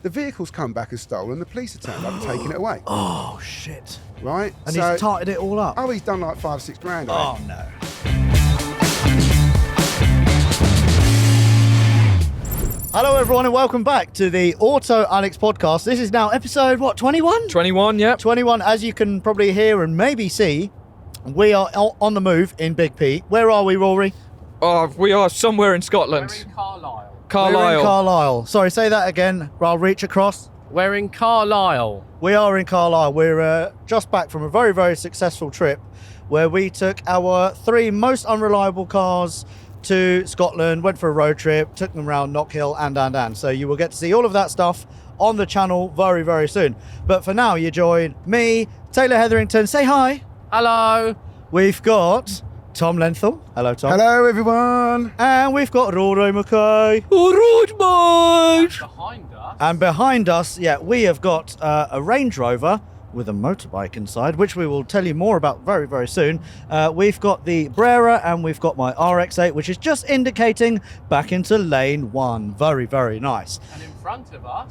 The vehicle's come back as stolen. The police have turned up and taken it away. Oh, shit. Right? And he's tarted it all up. Oh, he's done like 5-6 grand. Oh, no. Hello, everyone, and welcome back to the Autoalex podcast. This is now episode, 21? 21, yeah. 21. As you can probably hear and maybe see, we are on the move in Big P. Where are we, Rory? We are somewhere in Scotland. We're in Carlisle. We're in Carlisle. Sorry, say that again. I'll reach across. We're in Carlisle. We are in Carlisle. We're just back from a very, very successful trip where we took our 3 most unreliable cars to Scotland, went for a road trip, took them around Knockhill and. So you will get to see all of that stuff on the channel very, very soon. But for now, you join me, Taylor Hetherington. Say hi. Hello. We've got Tom Lenthal. Hello, Tom. Hello, everyone. And we've got Rory McKay. Behind us. And behind us, we have got a Range Rover with a motorbike inside, which we will tell you more about very, very soon. We've got the Brera and we've got my RX-8, which is just indicating back into lane 1. Very, very nice.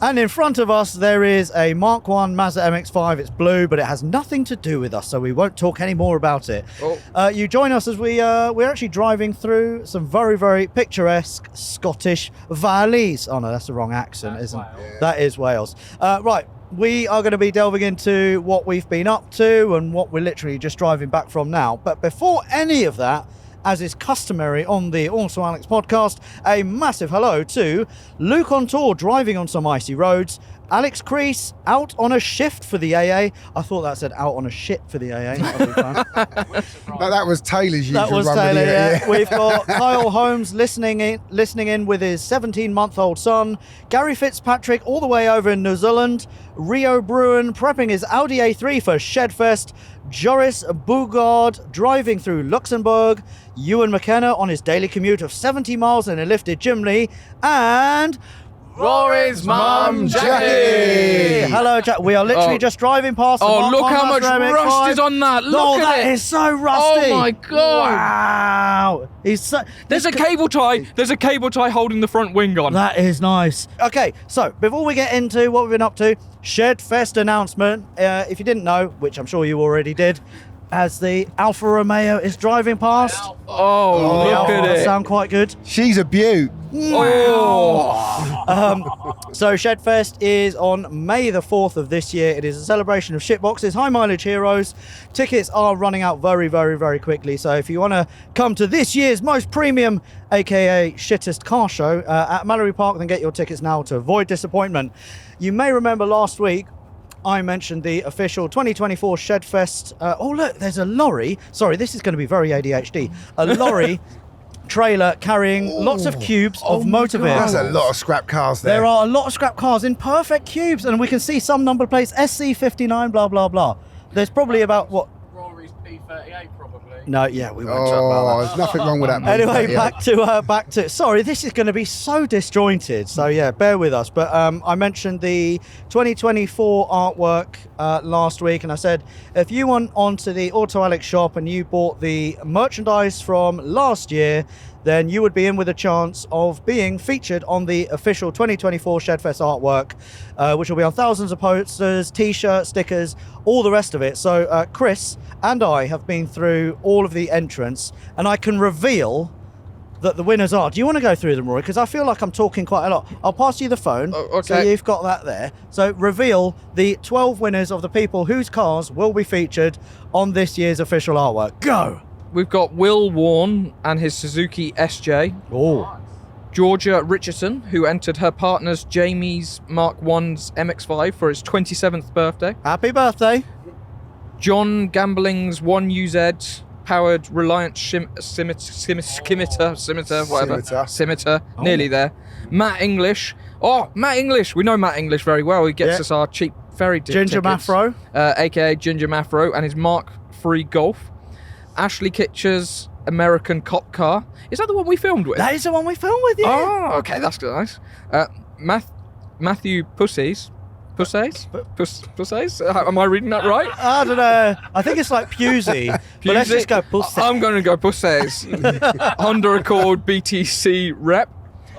And in front of us, there is a Mark 1 Mazda MX-5. It's blue, but it has nothing to do with us, so we won't talk any more about it. You join us as we're actually driving through some very, very picturesque Scottish valleys. Oh no, that's the wrong accent, isn't it? Yeah. That is Wales. Right, we are going to be delving into what we've been up to and what we're literally just driving back from now. But before any of that, as is customary on the Autoalex podcast, a massive hello to Luke on tour, driving on some icy roads. Alex Crease, out on a shift for the AA. I thought that said out on a shit for the AA. That was Taylor's usual. That was run Taylor, with yeah. We've got Kyle Holmes listening in with his 17-month-old son. Gary Fitzpatrick all the way over in New Zealand. Rio Bruin prepping his Audi A3 for Shedfest. Joris Bugard driving through Luxembourg. Ewan McKenna on his daily commute of 70 miles in a lifted Jimny. And Rory's mum, Jackie. Hello, Jack. We are literally just driving past the Mark look 1 how much Mazda MX-5. rust is on that. Look at that it. is so rusty. Oh my God. Wow. There's a cable tie. There's a cable tie holding the front wing on. That is nice. Okay, so before we get into what we've been up to, Shedfest announcement. If you didn't know, which I'm sure you already did, as the Alfa Romeo is driving past. Oh, The look Alfa at will it. sound quite good. She's a beaut. Oh. So Shedfest is on May the 4th of this year. It is a celebration of shitboxes, high mileage heroes. Tickets are running out very, very, very quickly. So if you want to come to this year's most premium, aka shittest car show at Mallory Park, then get your tickets now to avoid disappointment. You may remember last week I mentioned the official 2024 Shedfest. Oh look, there's a lorry. Sorry, this is going to be very ADHD. A lorry trailer carrying lots of cubes of motor vehicles. That's a lot of scrap cars there. There are a lot of scrap cars in perfect cubes, and we can see some number plates, SC59, blah, blah, blah. There's probably about, what? Rory's P38 probably. No, yeah, we won't talk about that. There's nothing wrong with that. Anyway, yeah. back to. Sorry, this is going to be so disjointed. So yeah, bear with us. But I mentioned the 2024 artwork last week, and I said if you went onto the Autoalex shop and you bought the merchandise from last year, then you would be in with a chance of being featured on the official 2024 Shedfest artwork, which will be on thousands of posters, t-shirts, stickers, all the rest of it. So Chris and I have been through all of the entrants, and I can reveal that the winners are. Do you want to go through them, Rory? Because I feel like I'm talking quite a lot. I'll pass you the phone. Okay. So you've got that there. So reveal the 12 winners of the people whose cars will be featured on this year's official artwork. Go! We've got Will Warren and his Suzuki SJ. Oh. Georgia Richardson, who entered her partner's Jamie's Mark 1's MX-5 for his 27th birthday. Happy birthday. John Gambling's 1UZ powered Reliant Scimitar, nearly there. Matt English. Oh, Matt English. We know Matt English very well. He gets us our cheap ferry tickets. Ginger Maffro. AKA Ginger Maffro, and his Mark III Golf. Ashley Kitcher's American Cop Car. Is that the one we filmed with? That is the one we filmed with, yeah. Oh, okay, that's nice. Matthew Pussies. Pussies? Am I reading that right? I don't know. I think it's like Pusey. But let's just go Pussy. I'm going to go Pussies. Honda Accord BTC rep.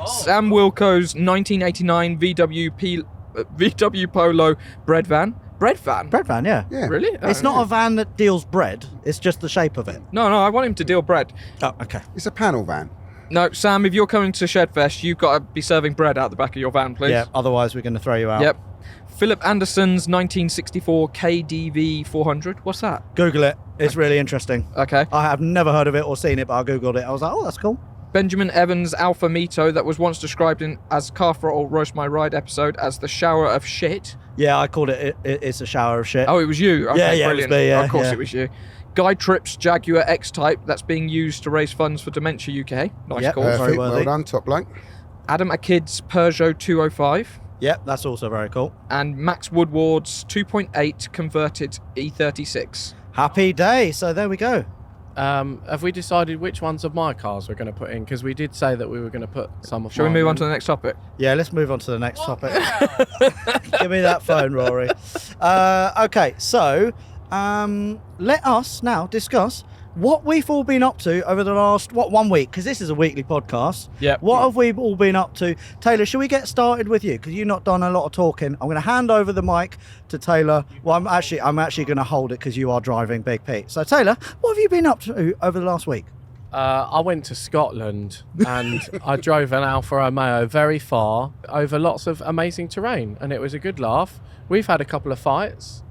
Sam Wilco's 1989 VW VW Polo bread van. Bread van? Bread van, yeah. Yeah. Really? It's not a van that deals bread. It's just the shape of it. No, I want him to deal bread. Oh, okay. It's a panel van. No, Sam, if you're coming to Shedfest, you've got to be serving bread out the back of your van, please. Yeah, otherwise we're going to throw you out. Yep. Philip Anderson's 1964 KDV 400. What's that? Google it. It's really interesting. Okay. I have never heard of it or seen it, but I Googled it. I was like, oh, that's cool. Benjamin Evans' Alfa Mito that was once described in as Car Throttle Roast My Ride episode as the shower of shit. Yeah, I called it's a shower of shit. Oh, it was you? Okay, Yeah, it was brilliant. me, yeah, Of course yeah. it was you. Guy Tripp's Jaguar X-Type that's being used to raise funds for Dementia UK. Nice Yep. call. Very Perfect. worthy. Well done, top bloke. Adam Akid's Peugeot 205. Yep, that's also very cool. And Max Woodward's 2.8 converted E36. Happy day. So there we go. Have we decided which ones of my cars we're going to put in? Because we did say that we were going to put some of Shall we mine move on in. to the next topic? Yeah, let's move on to the next topic. Give me that phone, Rory. Okay, so let us now discuss what we've all been up to over the last, 1 week? Because this is a weekly podcast. Yep. What have we all been up to? Taylor, should we get started with you? Because you've not done a lot of talking. I'm going to hand over the mic to Taylor. Well, I'm actually going to hold it because you are driving Big Pete. So, Taylor, what have you been up to over the last week? I went to Scotland and I drove an Alfa Romeo very far over lots of amazing terrain, and it was a good laugh. We've had a couple of fights.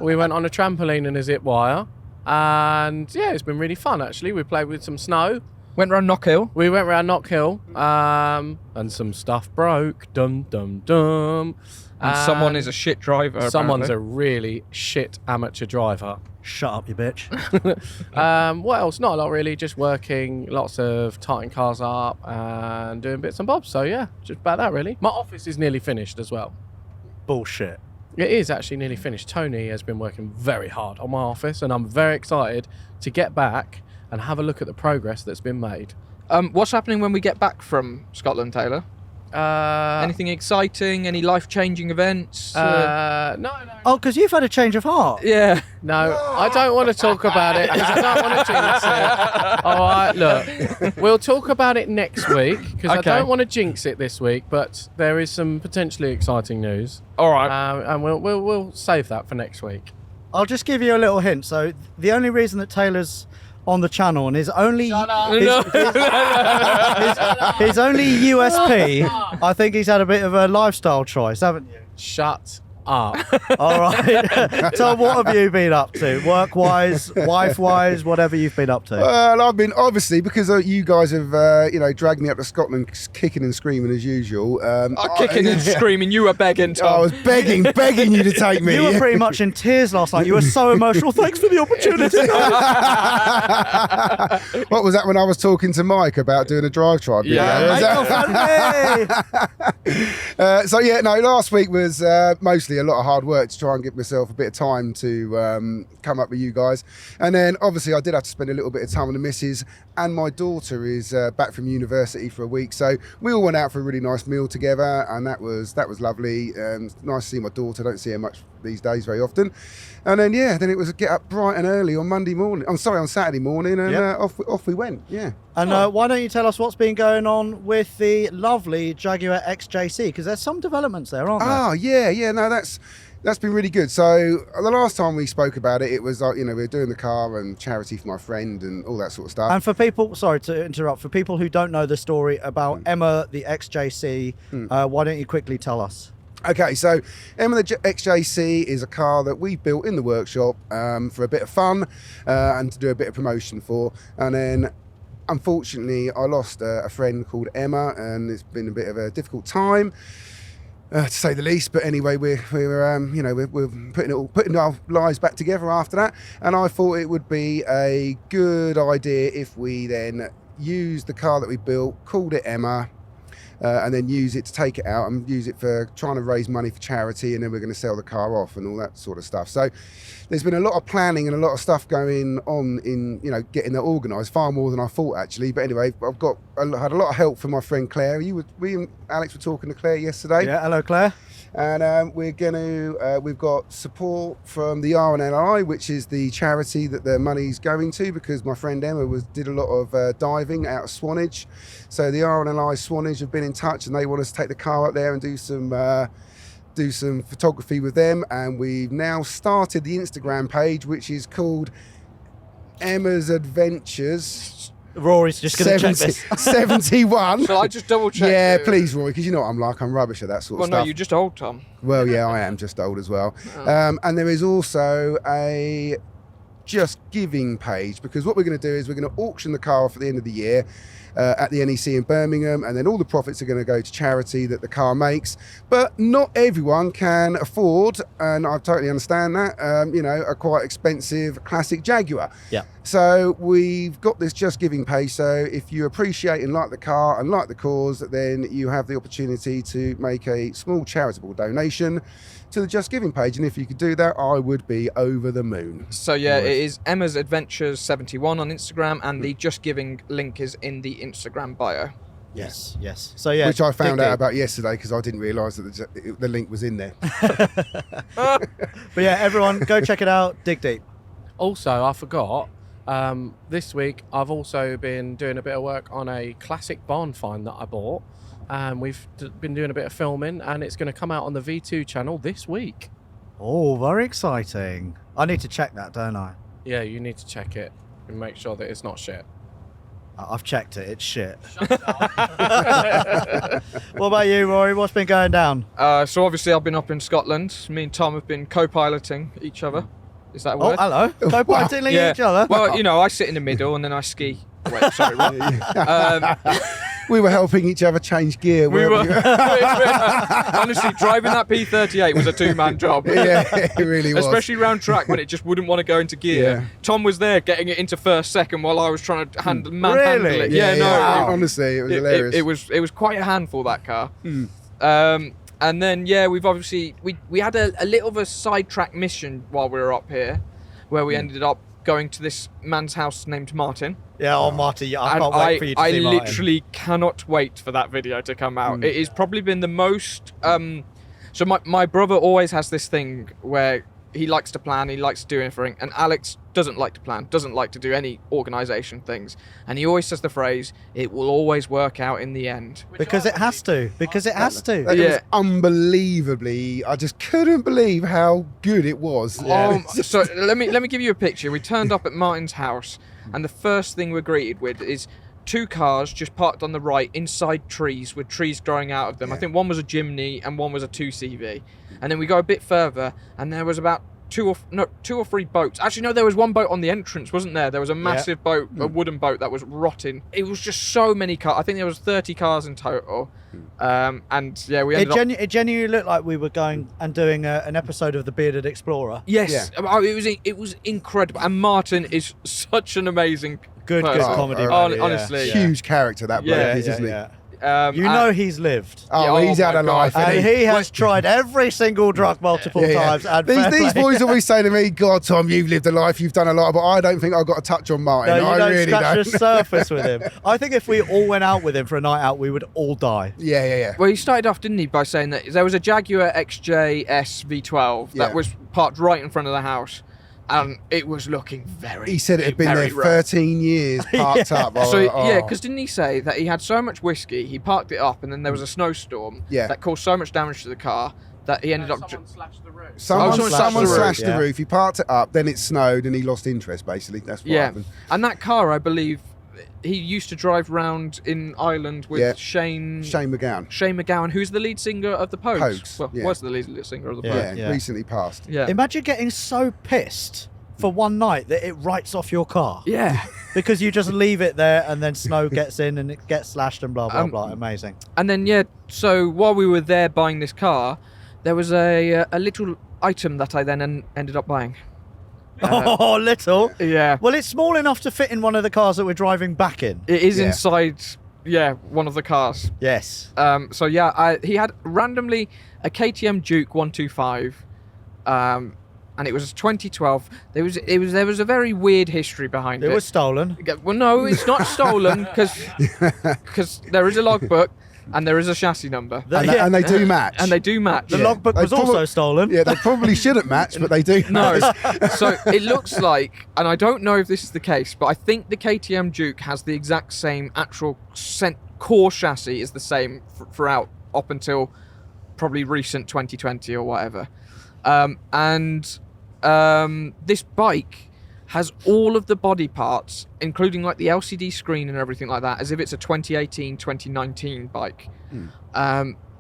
We went on a trampoline and a zip wire. And yeah, it's been really fun actually. We played with some snow. Went round Knockhill. We went around Knockhill, and some stuff broke. Dum dum dum. And someone is a shit driver. Someone's a apparently. really shit amateur driver. Shut up, you bitch. What else? Not a lot really. Just working, lots of tightening cars up and doing bits and bobs. So yeah, just about that really. My office is nearly finished as well. Bullshit. It is actually nearly finished. Tony has been working very hard on my office, and I'm very excited to get back and have a look at the progress that's been made. What's happening when we get back from Scotland, Taylor? Anything exciting? Any life-changing events? No. Oh, because you've had a change of heart. Yeah. No, I don't want to talk about it because I don't want to jinx it. All right, look, we'll talk about it next week because Okay. I don't want to jinx it this week, but there is some potentially exciting news. All right. And we'll save that for next week. I'll just give you a little hint. So the only reason that Taylor's on the channel and his only his only USP, I think he's had a bit of a lifestyle choice, haven't you? Shut up. All right. So what have you been up to? Work-wise, wife-wise, whatever you've been up to. Well, I've been, obviously, because you guys have, dragged me up to Scotland kicking and screaming as usual. Kicking and screaming, you were begging, Tom. I was begging you to take me. You were pretty much in tears last night. You were so emotional. Thanks for the opportunity. What was that when I was talking to Mike about doing a drive-try video? Yeah. Was that- So yeah, no, last week was mostly a lot of hard work to try and give myself a bit of time to come up with you guys, and then obviously I did have to spend a little bit of time with the missus, and my daughter is back from university for a week, so we all went out for a really nice meal together, and that was lovely. Nice to see my daughter. I don't see her much these days very often. And then then it was get up bright and early on on Saturday morning, and Yep. off we went. Yeah. And why don't you tell us what's been going on with the lovely Jaguar XJC? Because there's some developments there, aren't there? Oh, yeah. No, that's been really good. So the last time we spoke about it, it was like, we were doing the car and charity for my friend and all that sort of stuff. And for people, sorry to interrupt, for people who don't know the story about Emma, the XJC, why don't you quickly tell us? Okay, so Emma the XJC is a car that we built in the workshop for a bit of fun and to do a bit of promotion for. And then, unfortunately, I lost a friend called Emma, and it's been a bit of a difficult time, to say the least. But anyway, we're putting our lives back together after that. And I thought it would be a good idea if we then used the car that we built, called it Emma. And then use it to take it out and use it for trying to raise money for charity, and then we're going to sell the car off and all that sort of stuff. So there's been a lot of planning and a lot of stuff going on in getting that organised, far more than I thought actually. But anyway, I've had a lot of help from my friend Claire. We and Alex were talking to Claire yesterday. Yeah, hello Claire. And we've got support from the RNLI, which is the charity that the money's going to, because my friend Emma did a lot of diving out of Swanage. So the RNLI Swanage have been in touch, and they want us to take the car up there and do some do some photography with them, and we've now started the Instagram page, which is called Emma's Adventures. Rory's just going to check this. 71. Shall I just double check? Yeah, please, Rory, because you know what I'm like. I'm rubbish at that sort of Well, stuff. no, you're just old, Tom. Well, yeah, I am just old as well. And there is also a Just Giving page, because what we're going to do is we're going to auction the car off at the end of the year at the NEC in Birmingham, and then all the profits are going to go to charity that the car makes. But not everyone can afford, and I totally understand that, a quite expensive classic Jaguar. Yeah. So we've got this Just Giving page, so if you appreciate and like the car and like the cause, then you have the opportunity to make a small charitable donation to the Just Giving page, and if you could do that, I would be over the moon. So yeah, it is Emma's Adventures 71 on Instagram, and the Just Giving link is in the Instagram bio. Yes. So yeah, Which I found dig out deep. about yesterday because I didn't realise that the link was in there. But yeah, everyone go check it out. Dig deep. Also, I forgot, this week I've also been doing a bit of work on a classic barn find that I bought. And we've been doing a bit of filming, and it's going to come out on the V2 channel this week. Oh, very exciting. I need to check that, don't I? Yeah, you need to check it and make sure that it's not shit. I've checked it. It's shit. What about you, Rory? What's been going down? So obviously I've been up in Scotland. Me and Tom have been co-piloting each other. Is that a Oh, word? hello. Co-piloting each other. Well, I sit in the middle and then I ski. Wait, sorry, what? We were helping each other change gear. We were weren't honestly driving that P38 was a two-man job. Yeah, it really was. Especially round track when it just wouldn't want to go into gear. Yeah. Tom was there getting it into first, second while I was trying to manhandle it. Yeah, honestly, it was hilarious. It was quite a handful, that car. And then we've obviously we had a little of a sidetrack mission while we were up here, where we ended up going to this man's house named Martin. Yeah, Marty, I And can't wait for you to I see Martin. literally cannot wait for that video to come out. It has probably been the most. So my brother always has this thing where he likes to plan, he likes to do everything, and Alex doesn't like to plan, doesn't like to do any organisation things, and he always says the phrase, "It will always work out in the end." Because it has to. Because it has to. It was unbelievably. I just couldn't believe how good it was. So let me give you a picture. We turned up at Martin's house, and the first thing we're greeted with is two cars just parked on the right inside trees with trees growing out of them. I think one was a Jimny and one was a 2CV. And then we go a bit further, and there was about two or three boats. Actually, no, there was one boat on the entrance, wasn't there? There was a massive boat, a wooden boat that was rotting. It was just so many cars. I think there was 30 cars in total. And yeah, we ended up... It genuinely looked like we were going and doing an episode of The Bearded Explorer. Yes, it was incredible. And Martin is such an amazing Good comedy. Honestly, huge character that bloke is, isn't he? He's lived. He's had a life. And he has tried every single drug multiple times. And these boys always say to me, "God, Tom, you've lived a life, you've done a lot," but I don't think I've got a touch on Martin. No, you I don't really scratch don't. the surface with him. I think if we all went out with him for a night out, we would all die. Yeah. Well, he started off, didn't he, by saying that there was a Jaguar XJ V12 that was parked right in front of the house. And it was looking very. He said it had been there 13 years, parked up. Because didn't he say that he had so much whiskey, he parked it up, and then there was a snowstorm that caused so much damage to the car that he ended up. Someone slashed the roof. Someone slashed the roof. He parked it up, then it snowed, and he lost interest. Basically, that's what happened. And that car, I believe, he used to drive round in Ireland with Shane McGowan, who's the lead singer of the Pogues. Was the lead singer of the Pogues. Recently passed. Yeah. Imagine getting so pissed for one night that it writes off your car. Yeah. Because you just leave it there and then snow gets in and it gets slashed and blah, blah, blah. Amazing. And then, so while we were there buying this car, there was a little item that I then ended up buying. Little? Yeah. Well, it's small enough to fit in one of the cars that we're driving back in. It is inside, one of the cars. Yes. He had randomly a KTM Duke 125, and it was 2012. There was a very weird history behind it. It was stolen. Well, no, it's not stolen because there is a logbook. And there is a chassis number. And they do match. And they do match. The logbook was also stolen. Yeah, they probably shouldn't match, but they do. No. So it looks like, and I don't know if this is the case, but I think the KTM Duke has the exact same actual core chassis is the same throughout up until probably recent 2020 or whatever. This bike has all of the body parts, including like the LCD screen and everything like that, as if it's a 2018, 2019 bike.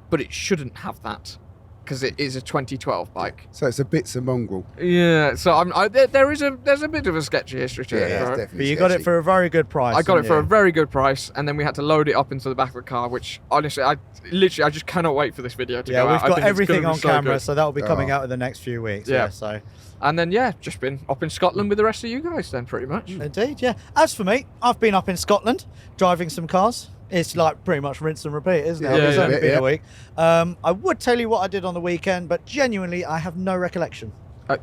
But it shouldn't have that, because it is a 2012 bike. So it's a bits of mongrel. Yeah, so there's a bit of a sketchy history to it. Yeah, it's Right? definitely But you got it sketchy. for a very good price. I got it didn't for you? a very good price, and then we had to load it up into the back of the car, which honestly, I just cannot wait for this video to Yeah, go we've out. I got think it's everything gonna on be so camera, good. so that will be coming Oh. out in the next few weeks. Yeah. Yeah, so And then just been up in Scotland with the rest of you guys then, pretty much. indeed, yeah. As for me, I've been up in Scotland driving some cars. It's like pretty much rinse and repeat, isn't it? Yeah, It's yeah. only been Yeah. a week. I would tell you what I did on the weekend, but genuinely, I have no recollection.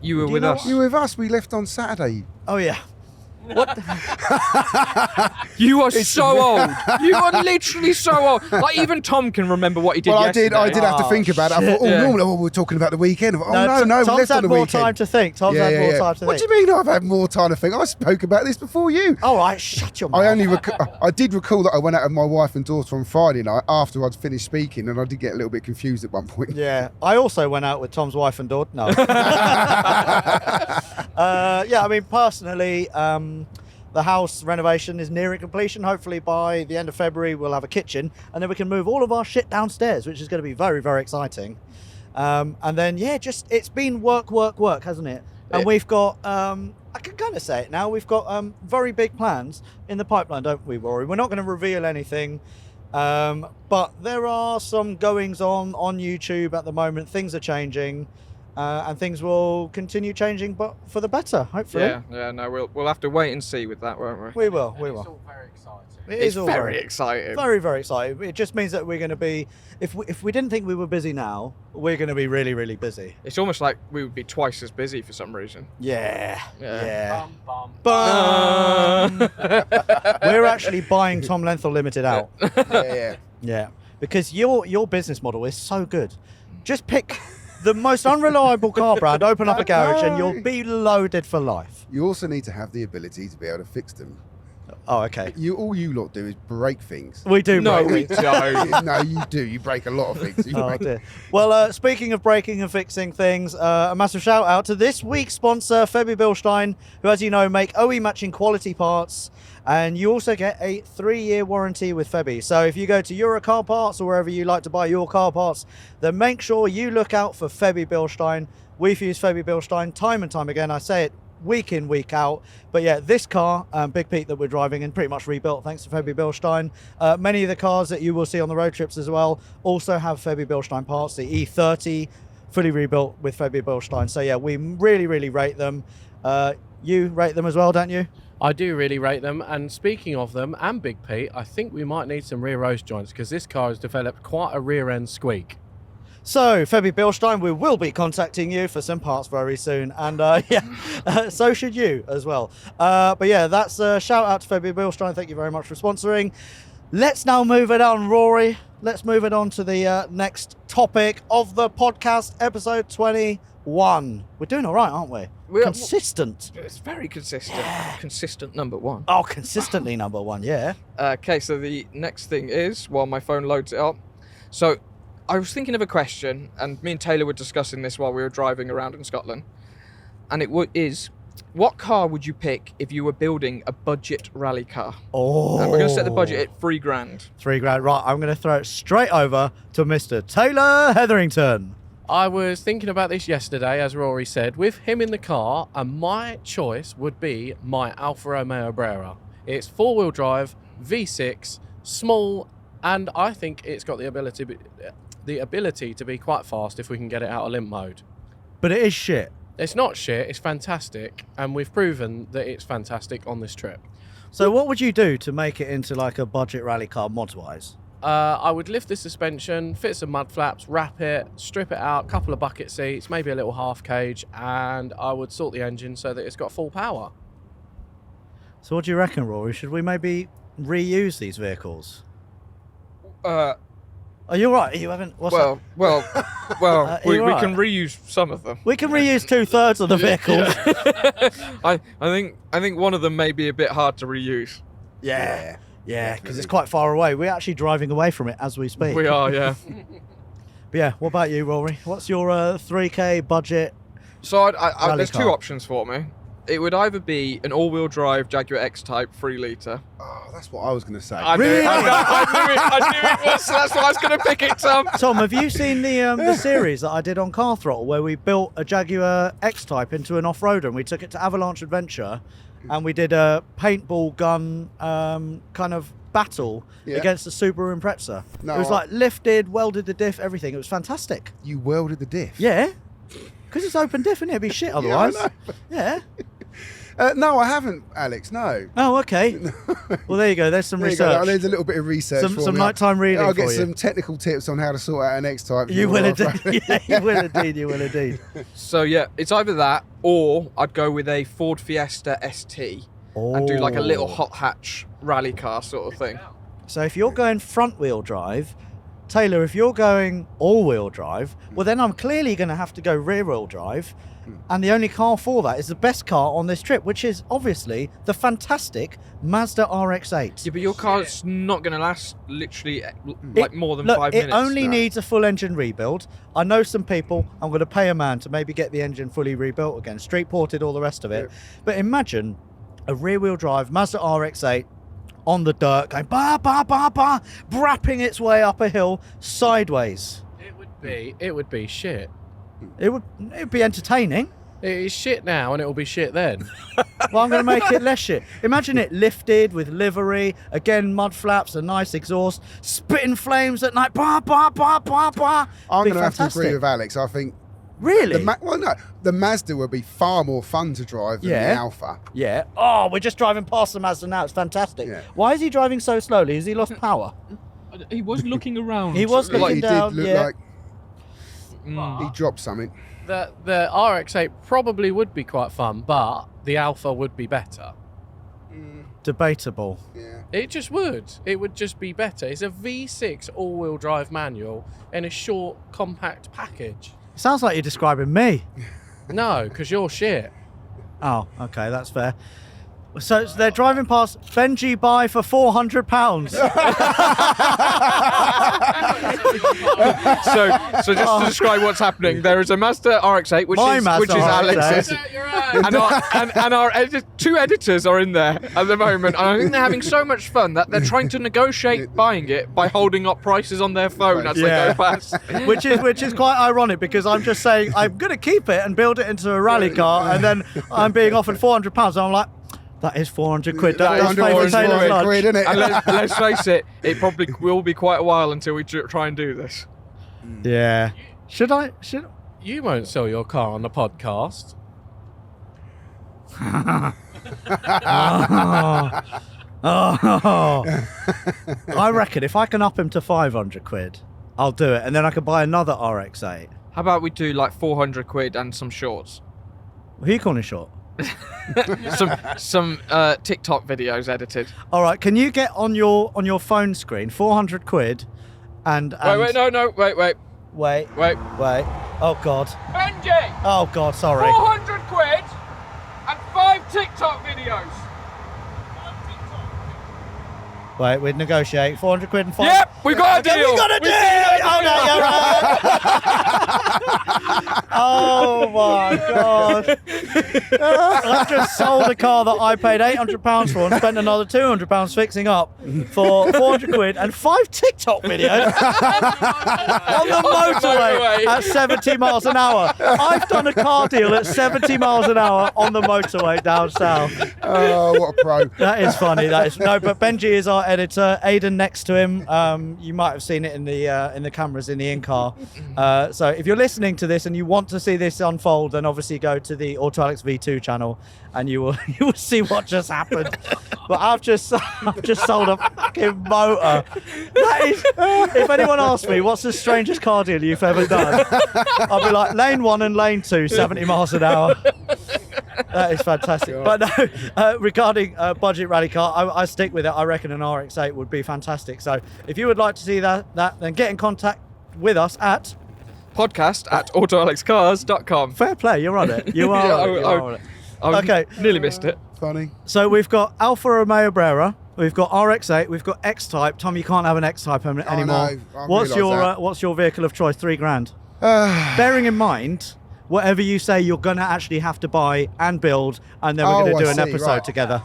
You were Do you with know us. You were with us. We left on Saturday. Oh yeah. What? You are so old. You are literally so old. Like even Tom can remember what he did Well, yesterday. I did have to Oh, think about it. I shit. thought, Yeah. normally we're talking about the weekend. Oh, no, we Tom's left on had the more weekend. time to think. Tom's had more time to What think. do you mean I've had more time to think? I spoke about this before you. All right, shut your mouth. I did recall that I went out with my wife and daughter on Friday night after I'd finished speaking, and I did get a little bit confused at one point. Yeah, I also went out with Tom's wife and daughter. No. Yeah, I mean, personally, the house renovation is nearing completion. Hopefully by the end of February, we'll have a kitchen, and then we can move all of our shit downstairs, which is going to be very, very exciting. And then, yeah, just it's been work, hasn't it? And Yeah. we've got, I can kind of say it now, we've got very big plans in the pipeline, don't we, Rory? We're not going to reveal anything. But there are some goings on YouTube at the moment. Things are changing, and things will continue changing, but for the better, hopefully. Yeah, no, we'll have to wait and see with that, won't we? We will. It's all very exciting. It It's is all very exciting. very, very exciting. It just means that we're going to be, if we didn't think we were busy now, we're going to be really, really busy. It's almost like we would be twice as busy for some reason. Yeah. Yeah. Bum, bum. Bum. We're actually buying Tom Lenthal Limited out. Yeah. Yeah, because your business model is so good. Just pick the most unreliable car brand, open up a garage, and you'll be loaded for life. You also need to have the ability to be able to fix them. Oh, okay. All you lot do is break things. We do No, break we things. don't. No, you do. You break a lot of things. You Oh break- dear. Well, speaking of breaking and fixing things, a massive shout out to this week's sponsor, Febby Bilstein, who, as you know, make OE matching quality parts. And you also get a 3-year warranty with Febby. So if you go to Euro Car Parts or wherever you like to buy your car parts, then make sure you look out for Febby Bilstein. We've used Febby Bilstein time and time again. I say it week in, week out. But yeah, this car, Big Pete, that we're driving and pretty much rebuilt thanks to Febby Bilstein. Many of the cars that you will see on the road trips as well also have Febby Bilstein parts. The E30, fully rebuilt with Febby Bilstein. So yeah, we really, really rate them. You rate them as well, don't you? I do really rate them, and speaking of them and Big Pete, I think we might need some rear rose joints because this car has developed quite a rear end squeak. So, Febby Bilstein, we will be contacting you for some parts very soon, and so should you as well. But yeah, that's a shout out to Febby Bilstein. Thank you very much for sponsoring. Let's now move it on, Rory. Let's move it on to the next topic of the podcast, episode 21. We're doing all right, aren't we? Consistent. It's very consistent. Consistent number one. Oh, consistently number one, yeah. Okay, so the next thing is, while my phone loads it up, so I was thinking of a question, and me and Taylor were discussing this while we were driving around in Scotland, and it is, what car would you pick if you were building a budget rally car? Oh. And we're going to set the budget at $3,000. $3,000. Right, I'm going to throw it straight over to Mr. Taylor Hetherington. I was thinking about this yesterday, as Rory said, with him in the car, and my choice would be my Alfa Romeo Brera. It's 4-wheel drive, V6, small, and I think it's got the ability to be quite fast if we can get it out of limp mode. But it is shit. It's not shit, it's fantastic, and we've proven that it's fantastic on this trip. So what would you do to make it into like a budget rally car mods-wise? I would lift the suspension, fit some mud flaps, wrap it, strip it out, couple of bucket seats, maybe a little half cage, and I would sort the engine so that it's got full power. So what do you reckon, Rory? Should we maybe reuse these vehicles? Are you all right? Are you having... What's that? Well, we you're right. can reuse some of them. We can reuse 2/3 of the vehicles. I think one of them may be a bit hard to reuse. Yeah, because it's quite far away. We're actually driving away from it as we speak. We are, yeah. But yeah, what about you, Rory? What's your 3K budget? So Rally there's car. two options for me. It would either be an all-wheel drive Jaguar X-Type 3 litre. Oh, that's what I was going to say. I knew it was. So that's why I was going to pick it, Tom. Tom, have you seen the series that I did on Car Throttle where we built a Jaguar X-Type into an off-roader and we took it to Avalanche Adventure and we did a paintball gun kind of battle against the Subaru Impreza. No, it was like lifted, welded the diff, everything. It was fantastic. You welded the diff? Yeah. Because it's open diff, and it'd be shit otherwise. Yeah, Yeah. no, I haven't, Alex, no. Oh, okay. Well, there you go. There's some There you go. research. There's a little bit of research for Some me. nighttime reading I'll for get you. some technical tips on how to sort out an X-Type. You will indeed. Yeah, you will indeed. You will indeed. So yeah, it's either that or I'd go with a Ford Fiesta ST and do like a little hot hatch rally car sort of thing. So if you're going front wheel drive, Taylor, if you're going all wheel drive, well then I'm clearly going to have to go rear wheel drive. And the only car for that is the best car on this trip, which is obviously the fantastic Mazda RX-8. Yeah, but your car's not going to last literally like more than Look, 5 it minutes. only needs a full engine rebuild. I know some people, I'm going to pay a man to maybe get the engine fully rebuilt again, street ported, all the rest of it. Yeah. But imagine a rear wheel drive Mazda RX-8 on the dirt, going ba ba ba ba, brapping its way up a hill sideways. It would be shit. It'd be entertaining. It is shit now, and it will be shit then. Well, I'm going to make it less shit. Imagine it lifted with livery, again mud flaps, a nice exhaust, spitting flames at night. Ba ba ba ba ba. I'm Be going to have to agree fantastic. with Alex. I think Really? the Mazda would be far more fun to drive than the Alpha. Yeah. Oh, we're just driving past the Mazda now. It's fantastic. Yeah. Why is he driving so slowly? Has he lost power? He was looking around. He was looking He down. did look Yeah. like he dropped something. The RX-8 probably would be quite fun, but the Alpha would be better. Debatable. Yeah. It just would. It would just be better. It's a V6 all-wheel drive manual in a short, compact package. Sounds like you're describing me. No, because you're shit. Oh, okay, that's fair. So they're driving past Benji buy for £400. So just to describe what's happening, there is a Mazda RX-8, which My is Mazda Alex's, RX-8. and our two editors are in there at the moment, and I think they're having so much fun that they're trying to negotiate buying it by holding up prices on their phone as they Yeah. go past. which is quite ironic because I'm just saying I'm going to keep it and build it into a rally car, and then I'm being offered £400. And I'm like, that is 400 quid. That is favourite Taylor's lunch. quid, isn't it? And let's face it, it probably will be quite a while until we try and do this. Yeah. Should I? You won't sell your car on the podcast. Oh. I reckon if I can up him to 500 quid, I'll do it, and then I can buy another RX-8. How about we do like 400 quid and some shorts? Who are you calling short? some TikTok videos edited. All right, can you get on your phone screen 400 quid and Wait, wait. wait. Oh god. Benji! Oh god, sorry. 400 quid and 5 TikTok videos. Wait, we'd negotiate 400 quid and 5. Yep, we got a deal. We got a deal. Oh no, you're right. Oh my god. I've just sold a car that I paid £800 for and spent another £200 fixing up for 400 quid and 5 TikTok videos on the motorway at 70 miles an hour. I've done a car deal at 70 miles an hour on the motorway down south. Oh, what a pro. That is funny. That is no, but Benji is our editor. Aidan next to him. You might have seen it in the cameras in the in-car. So if you're listening to this and you want to see this unfold, then obviously go to the Autoalex V2 channel and you will see what just happened. But I've just sold a fucking motor. That is, if anyone asks me what's the strangest car deal you've ever done, I'll be like lane 1 and lane 2, 70 miles an hour. That is fantastic. But no, regarding budget rally car, I stick with it. I reckon an RX-8 would be fantastic. So if you would like to see that then get in contact with us at podcast@autoalexcars.com. Fair Play. You're on it. You are. Yeah, on it. You are on it. I Okay. nearly missed it. Funny. So we've got Alfa Romeo Brera, We've got RX-8, we've got X-Type. Tom, you can't have an X-Type anymore. I know, I What's realise your that. what's your vehicle of choice? £3,000. Bearing in mind, whatever you say, you're going to actually have to buy and build, and then we're going Oh, to do I an see, episode right. together.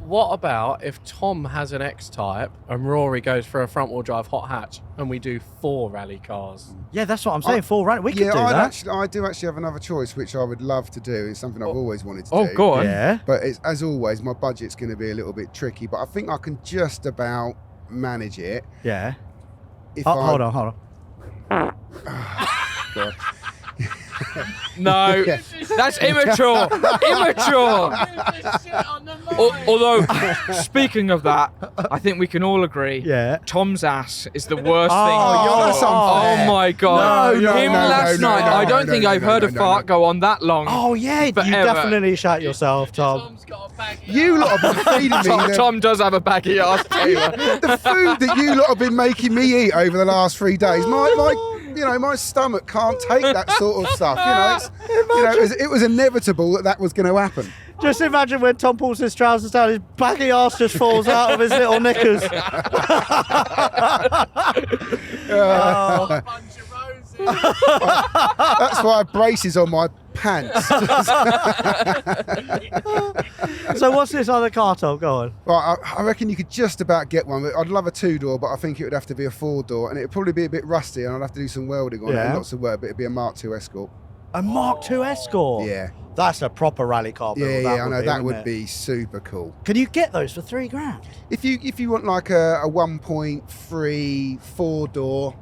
What about if Tom has an X-Type and Rory goes for a front-wheel drive hot hatch and we do 4 rally cars? Yeah, that's what I'm saying. Full run. We could do that. I do actually have another choice, which I would love to do. It's something I've always wanted to do. Oh, go on. Yeah. But it's, as always, my budget's going to be a little bit tricky. But I think I can just about manage it. Yeah. If Oh, hold on. God. No, Yeah. that's immature. Immature. Although, speaking of that, I think we can all agree. Yeah. Tom's ass is the worst Oh, thing. you're that's Oh unfair. my god! No, Him no, last no, night. no, I don't no, think no, I've no, heard no, a no, fart no. go on that long. Oh, yeah. You Forever. definitely shat yourself, Tom. You lot have been feeding me Tom does have a baggy ass, Taylor. the food that you lot have been making me eat over the last 3 days. My stomach can't take that sort of stuff. It was inevitable that was going to happen. Just imagine when Tom pulls his trousers down, his baggy ass just falls out of his little knickers. Oh. That's why I have braces on my pants. So what's this other car, Tom? Go on. Right, I reckon you could just about get one. I'd love a 2-door, but I think it would have to be a 4-door, and it'd probably be a bit rusty, and I'd have to do some welding on it, Yeah. and lots of work. But it'd be a Mark II Escort. A Mark II Escort? Yeah, That's a proper rally car build. I know that wouldn't would it? be super cool. Can you get those for £3,000? If you want like a 1.3 4-door,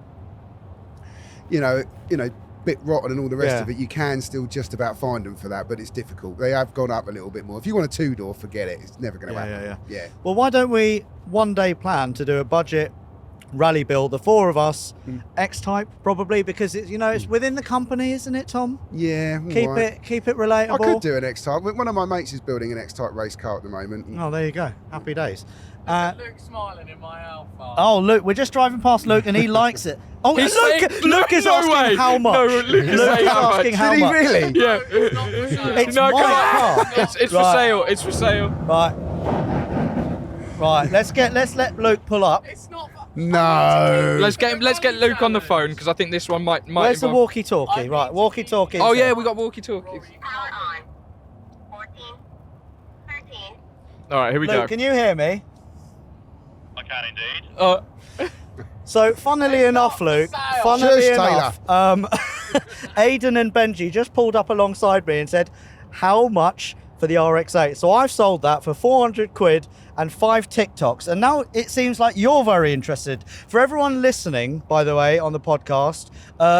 bit rotten and all the rest Yeah. of it, you can still just about find them for that, but it's difficult. They have gone up a little bit more. If you want a 2-door, forget it. It's never going to happen. Yeah. Well, why don't we one day plan to do a budget rally build, the 4 of us, X-Type probably, because it's within the company, isn't it, Tom? Yeah. Keep alright. it I relatable. could do an X-Type. One of my mates is building an X-Type race car at the moment. Oh, there you go. Happy days. Luke's smiling in my Alpha. Oh, Luke, we're just driving past Luke and he likes it. Oh, He's Luke, saying- Luke is no asking way. how much. No, Luke is saying how much. asking how Did he much. really? Yeah. It's No, my come on. car. It's for Right. sale. It's for sale. Right. Let's let Luke pull up. It's not. No. Let's get Luke on the phone because I think this one might. Where's the involve- walkie-talkie? Right, walkie-talkie. Oh yeah, we got walkie-talkies. Power on. 14, 13. All right, here we Luke, go. can you hear me? I can indeed. So, funnily enough, Luke, Shush, Aidan and Benji just pulled up alongside me and said, how much for the RX-8? So I've sold that for 400 quid and 5 TikToks. And now it seems like you're very interested. For everyone listening, by the way, on the podcast,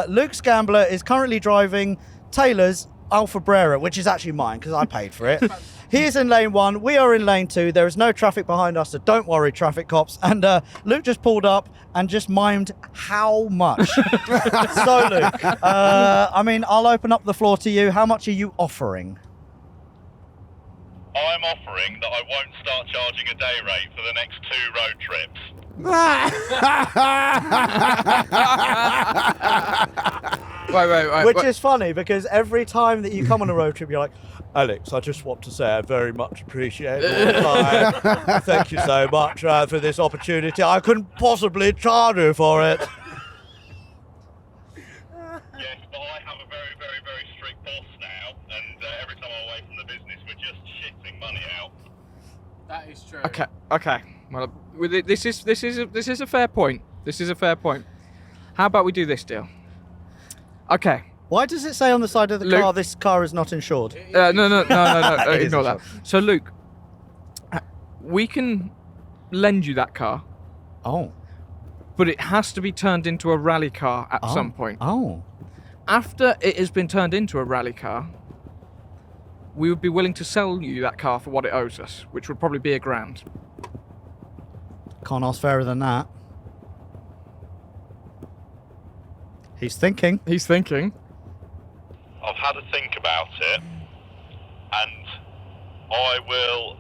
Luke Scambler is currently driving Taylor's Alfa Brera, which is actually mine because I paid for it. He is in lane 1, we are in lane 2. There is no traffic behind us, so don't worry, traffic cops. And Luke just pulled up and just mimed how much. So, Luke, I'll open up the floor to you. How much are you offering? I'm offering that I won't start charging a day rate for the next 2 road trips. Wait. Which is funny because every time that you come on a road trip, you're like, Alex, I just want to say I very much appreciate your time. Thank you so much for this opportunity. I couldn't possibly charge you for it. Yes, but I have a very, very, very strict boss now, and every time I'm away from the business, we're just shitting money out. That is true. Okay. Well, this is a fair point. This is a fair point. How about we do this deal? Okay. Why does it say on the side of the Luke- car, this car is not insured? No. It is Ignore that. insured. So, Luke, we can lend you that car, Oh. but it has to be turned into a rally car at some point. Oh. After it has been turned into a rally car, we would be willing to sell you that car for what it owes us, which would probably be £1,000. Can't ask fairer than that. He's thinking. He's thinking. I've had a think about it, and I will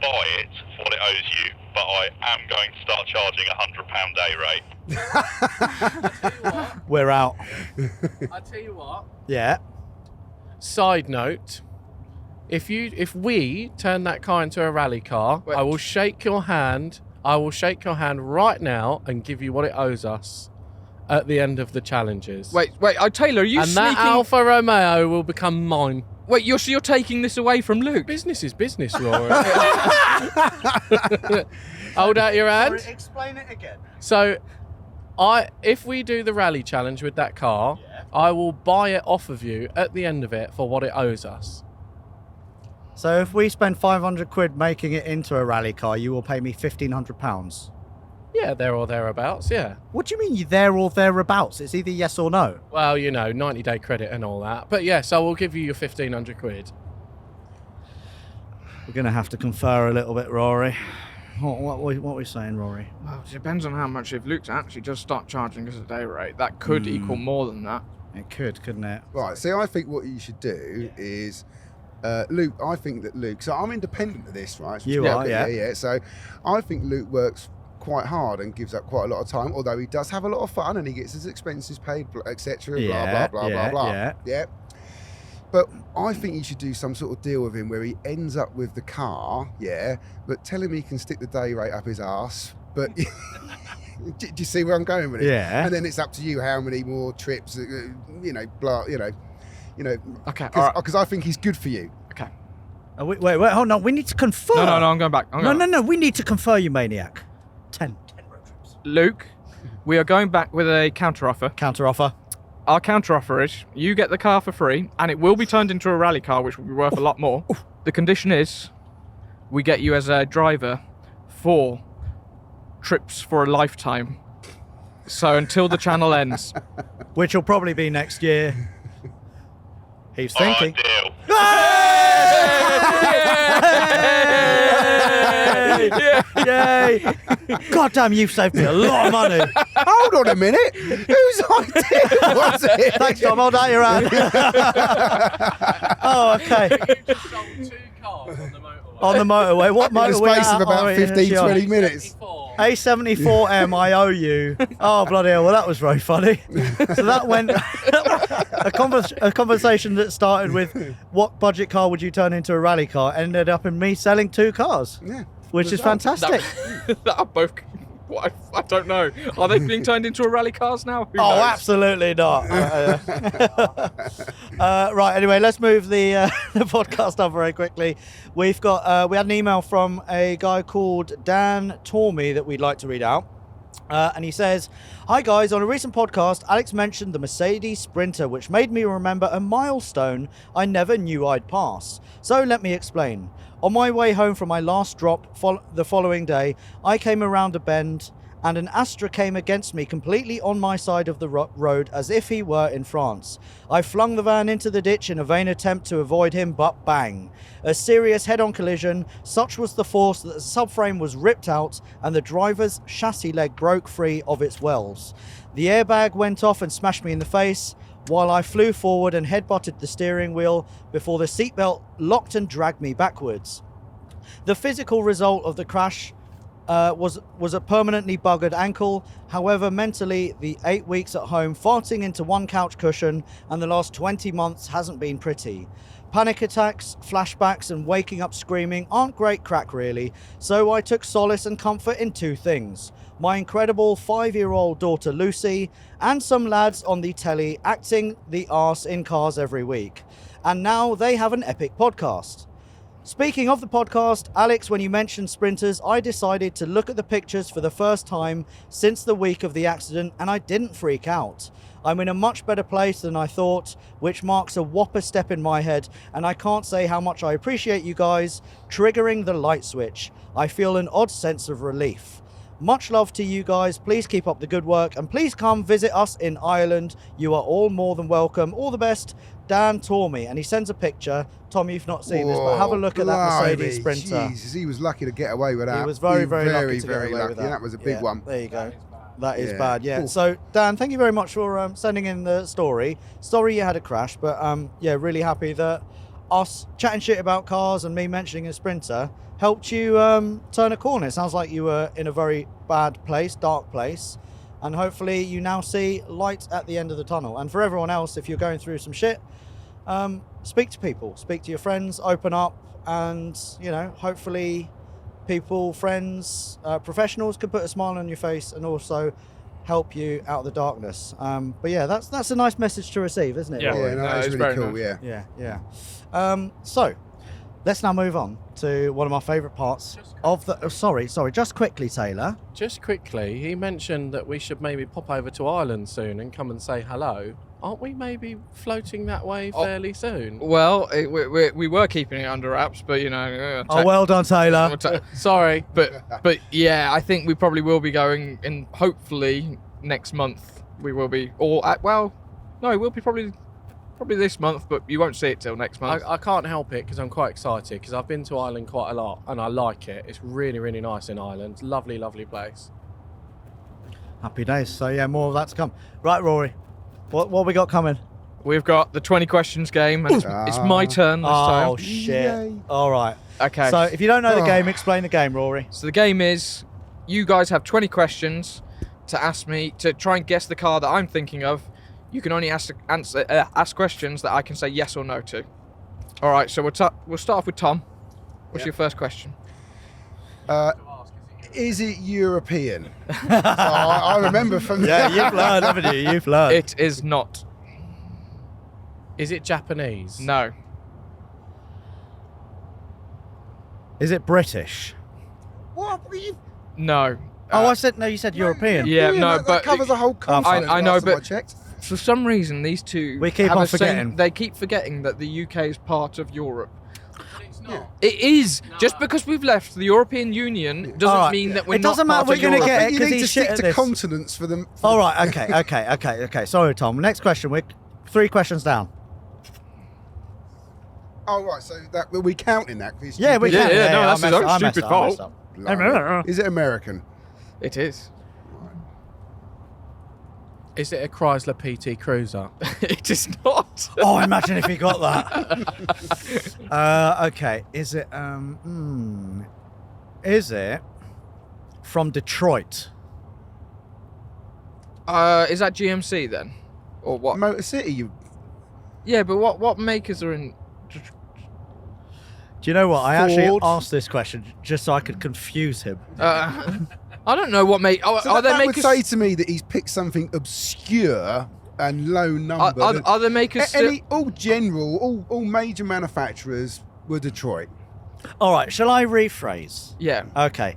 buy it for what it owes you, but I am going to start charging £100 day rate. We're out. I tell you what. Yeah. Side note, If we turn that car into a rally car, Wait. I will shake your hand. I will shake your hand right now and give you what it owes us at the end of the challenges. Wait, Taylor, are you and sneaking? that Alfa Romeo will become mine. Wait, you're taking this away from Luke? Business is business, Rory. Hold out your hand. Sorry, explain it again. So, if we do the rally challenge with that car, I will buy it off of you at the end of it for what it owes us. So if we spend 500 quid making it into a rally car, you will pay me £1,500. Yeah, there or thereabouts, yeah. What do you mean there or thereabouts? It's either yes or no. Well, 90-day credit and all that. But yes, I will give you your 1,500 quid. We're going to have to confer a little bit, Rory. What are we saying, Rory? Well, it depends on how much. If Luke actually just start charging us a day rate, that could equal more than that. It could, couldn't it? Right, see, I think what you should do is, Luke, I think that Luke, so I'm independent of this, right? You are, yeah. Yeah. So I think Luke works quite hard and gives up quite a lot of time, although he does have a lot of fun and he gets his expenses paid, etc. Yeah, blah, blah, blah, blah, yeah. blah. Yeah. But I think you should do some sort of deal with him where he ends up with the car, but tell him he can stick the day rate up his arse. But do you see where I'm going with it? Yeah. And then it's up to you how many more trips, blah, Okay, because I think he's good for you. Okay. Wait, hold on. We need to confer. No, I'm going back. No. We need to confer, you maniac. 10 road trips. Luke, we are going back with a counter offer. Counter offer. Our counter offer is you get the car for free, and it will be turned into a rally car, which will be worth a lot more. The condition is we get you as a driver 4 trips for a lifetime. So until the channel ends. Which will probably be next year. He's All right, thinking. deal. Yay! God damn, you've saved me a lot of money. Hold on a minute. Whose idea was it? Thanks, Tom. Hold out your hand. Oh, okay. You just sold 2 cars on the motorway. On the motorway. What In the motorway? space of about 15, 20 minutes. A74M, I owe you. Oh, bloody hell. Well, that was very funny. So that went... a conversation that started with what budget car would you turn into a rally car ended up in me selling 2 cars. Yeah. Which is fantastic. That are both. What, I don't know. Are they being turned into a rally cars now? Who Oh, knows? absolutely not. Right, anyway, let's move the podcast on very quickly. We had an email from a guy called Dan Tormey that we'd like to read out. And he says, "Hi guys, on a recent podcast, Alex mentioned the Mercedes Sprinter, which made me remember a milestone I never knew I'd pass. So let me explain. On my way home from my last drop the following day, I came around a bend and an Astra came against me completely on my side of the road as if he were in France. I flung the van into the ditch in a vain attempt to avoid him, but bang. A serious head-on collision, such was the force that the subframe was ripped out and the driver's chassis leg broke free of its wells. The airbag went off and smashed me in the face, while I flew forward and head-butted the steering wheel before the seatbelt locked and dragged me backwards. The physical result of the crash was a permanently buggered ankle. However, mentally, the 8 weeks at home farting into one couch cushion and the last 20 months hasn't been pretty. Panic attacks, flashbacks and waking up screaming aren't great crack really, so I took solace and comfort in 2 things. My incredible 5-year-old daughter Lucy and some lads on the telly acting the arse in cars every week. And now they have an epic podcast. Speaking of the podcast, Alex, when you mentioned sprinters, I decided to look at the pictures for the first time since the week of the accident and I didn't freak out. I'm in a much better place than I thought, which marks a whopper step in my head, and I can't say how much I appreciate you guys triggering the light switch. I feel an odd sense of relief. Much love to you guys. Please keep up the good work and please come visit us in Ireland. You are all more than welcome. All the best, Dan Tormey. And he sends a picture. Tom, you've not seen this, but have a look at that Mercedes Sprinter. Jesus, he was lucky to get away with that. He was very, very lucky to get away lucky. with that. That was a big one. There you go. That is Yeah. bad, yeah. Cool. So, Dan, thank you very much for sending in the story. Sorry you had a crash, but yeah, really happy that us chatting shit about cars and me mentioning a Sprinter helped you turn a corner. It sounds like you were in a very bad place, dark place, and hopefully you now see light at the end of the tunnel. And for everyone else, if you're going through some shit, speak to people, speak to your friends, open up, and hopefully people, friends, professionals can put a smile on your face and also help you out of the darkness. But yeah, that's a nice message to receive, isn't it? Yeah. Rory? Yeah, no, it's it's very really cool. nice. Yeah. Yeah. So let's now move on to one of my favourite parts of the. Sorry, just quickly, Taylor. Just quickly, he mentioned that we should maybe pop over to Ireland soon and come and say hello. Aren't we maybe floating that way fairly soon? Well, we were keeping it under wraps, but Oh, well done, Taylor. Sorry. but yeah, I think we probably will be going, and hopefully next month we will be. No, we'll be probably this month, but you won't see it till next month. I can't help it because I'm quite excited because I've been to Ireland quite a lot and I like it. It's really, really nice in Ireland. Lovely, lovely place. Happy days. So yeah, more of that to come. Right, Rory. What we got coming? We've got the 20 questions game, and it's my turn this time. Oh shit! Yay. All right. Okay. So if you don't know the game, explain the game, Rory. So the game is, you guys have 20 questions to ask me to try and guess the car that I'm thinking of. You can only ask questions that I can say yes or no to. All right. So we'll start off with Tom. What's your first question? Is it European? So I remember from Yeah, you've learned, haven't you? You've learned. It is not. Is it Japanese? No. Is it British? What? No. I said no. You said European. Yeah, no, that but covers a whole continent. I know, last time I but- checked. For some reason, these two We keep have on a same- forgetting. they keep forgetting that the UK is part of Europe. It's not. It is. Just because we've left the European Union doesn't Alright. mean that we're It doesn't not matter, part we're of gonna Europe. get I it think you 'cause need he's to shit stick at to this. continents for them. All right. Okay. Sorry, Tom. Next question. We're 3 questions down. Oh right, so that we counting that? 'Cause it's Yeah, we Yeah, can. yeah, no, I that's his messed own up, I messed stupid up, I messed fault. up. Blimey. Is it American? It is. Is it a Chrysler PT Cruiser? It is not. Oh, imagine if he got that. Okay. Is it? Is it from Detroit? Is that GMC then, or what? Motor City. You. Yeah, but what makers are in? Do you know what? I actually Ford. asked this question just so I could confuse him. I don't know what make. Oh, So are there that would makers? say to me that he's picked something obscure and low number. Are there makers? Still, all general, all major manufacturers were Detroit. All right. Shall I rephrase? yeah. Okay.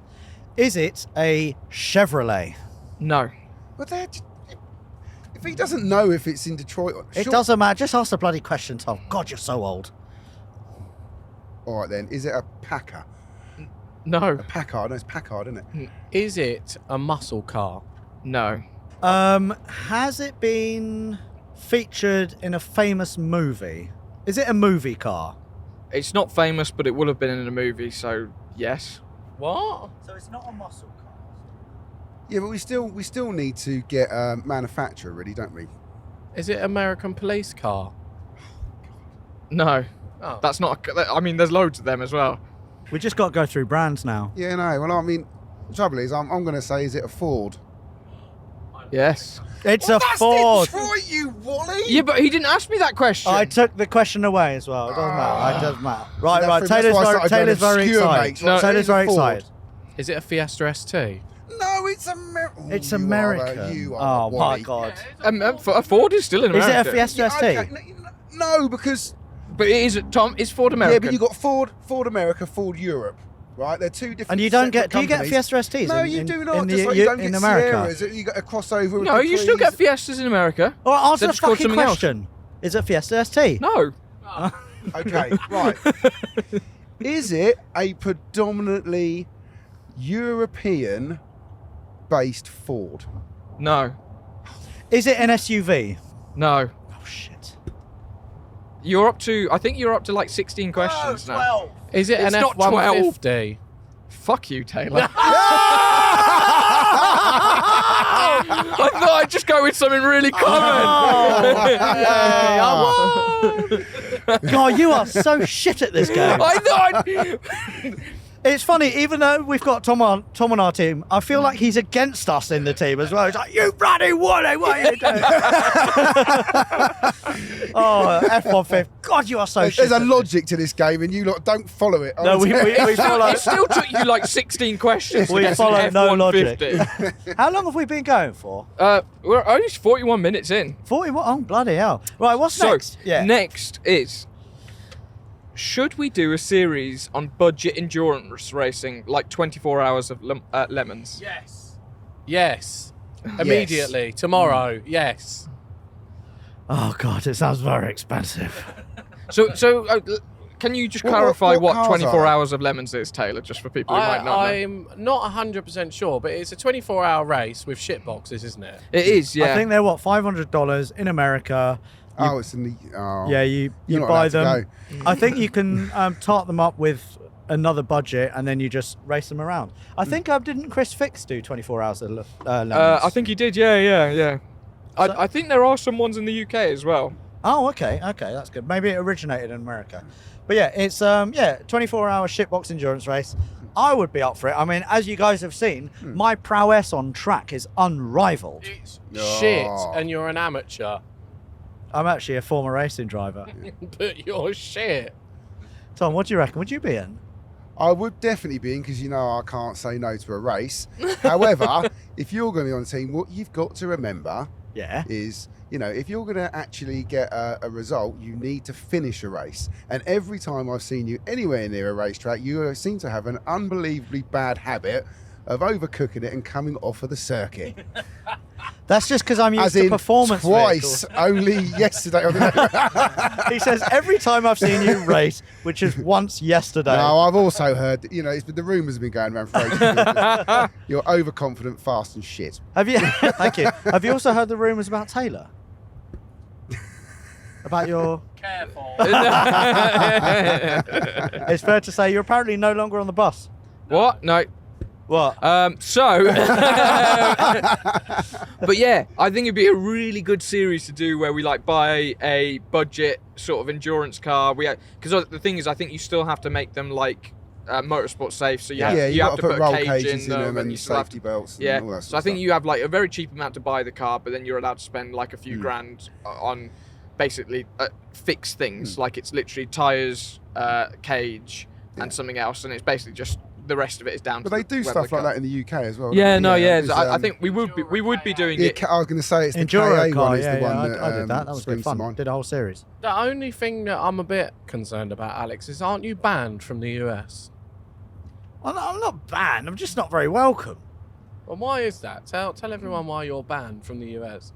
Is it a Chevrolet? No. But if he doesn't know if it's in Detroit, It doesn't matter. Just ask the bloody question, Tom. God, you're so old. All right then, is it a Packer? No. Packard, no, it's Packard, isn't it? Is it a muscle car? No. Has it been featured in a famous movie? Is it a movie car? It's not famous, but it would have been in a movie, so yes. What? So it's not a muscle car. Yeah, but we still need to get a manufacturer, really, don't we? Is it American police car? No. Oh. That's not. I mean, there's loads of them as well. We just got to go through brands now. Yeah, no. Well, I mean, the trouble is, I'm going to say, is it a Ford? Yes. It's a Ford. Detroit, you Wally. Yeah, but he didn't ask me that question. I took the question away as well. It doesn't matter. It doesn't matter. Right, That's right. why I started going Taylor's very obscure, excited. mate. So Taylor's it's a very Ford. excited. Is it a Fiesta ST? No, it's American. It's American. You are Oh my Wally. God. A Ford is still in Is it America. a Fiesta Yeah, ST? okay, no, because But it is. Tom, it's Ford American. yeah, but you got Ford America, Ford Europe, right? They're two different. And you don't get? separate Do you get companies. Fiesta STs? No, in, you in, do not. In, Just the, like you don't in get America. Sierras, you got a crossover. With No, you still Caprice. get Fiestas in America. All right, answer They're the just called fucking something else. question. Is it Fiesta ST? No. Okay, right. Is it a predominantly European-based Ford? No. Is it an SUV? No. Oh shit. You're up to. I think you're up to like 16 questions now. Is it It's an not 12. F-150? Fuck you, Taylor. I thought I'd just go with something really common. God, you are so shit at this game. I thought. It's funny, even though we've got Tom on our team, I feel like he's against us in the team as well. He's like, you bloody Wally, what are you doing? Oh, F1 God, you are so shit. There's a logic to this game, and you lot don't follow it. No, we follow. It still took you like 16 questions. We to get follow an no F150. How long have we been going for? We're only 41 minutes in. 41? Oh, bloody hell. Right, what's next? Next is, should we do a series on budget endurance racing, like 24 hours of lemons? Yes. Immediately. Tomorrow. Yes. Oh, God, it sounds very expensive. So can you just clarify what cars 24 are? hours of lemons is, Taylor, just for people who might not know? I'm not 100% sure, but it's a 24-hour race with shit boxes, isn't it? It is, yeah. I think they're, $500 in America. Oh, it's in the. Oh. Yeah, you You're not buy allowed to them. go. I think you can tart them up with another budget, and then you just race them around. I think didn't Chris Fix do 24 hours of lemons? I think he did, yeah. I think there are some ones in the UK as well. Oh, okay, that's good. Maybe it originated in America. But yeah, it's 24-hour shitbox endurance race. I would be up for it. I mean, as you guys have seen, my prowess on track is unrivaled. It's shit, and you're an amateur. I'm actually a former racing driver. But you're shit. Tom, what do you reckon? Would you be in? I would definitely be in, because you know I can't say no to a race. However, if you're going to be on the team, what you've got to remember is, you know, if you're going to actually get a result, you need to finish a race. And every time I've seen you anywhere near a racetrack, you seem to have an unbelievably bad habit of overcooking it and coming off of the circuit. That's just because I'm used As to in performance twice, vehicles. only yesterday. He says every time I've seen you race, which is once yesterday. No, I've also heard, you know, the rumours have been going around for ages. You're overconfident, fast and shit. Have you? Thank you. Have you also heard the rumours about Taylor? About your... Careful. It's fair to say you're apparently no longer on the bus. What? No. What? But yeah, I think it'd be a really good series to do where we like buy a budget sort of endurance car. Because the thing is, I think you still have to make them like motorsport safe. So you have to put roll a cage cages in them and you still have safety to, belts. yeah. And all that So sort I think of you have like a very cheap amount to buy the car, but then you're allowed to spend like a few grand on basically fixed things. Like it's literally tires, cage, and something else, and it's basically just. The rest of it is down But to they do stuff like that in the UK as well. Yeah, don't they? I think we would be doing it. I was going to say it's the Enduro KA car, one is the one that I did that. That was good springs to fun. mind. Did a whole series. The only thing that I'm a bit concerned about, Alex, is aren't you banned from the US? I'm not banned. I'm just not very welcome. Well, why is that? Tell everyone why you're banned from the US.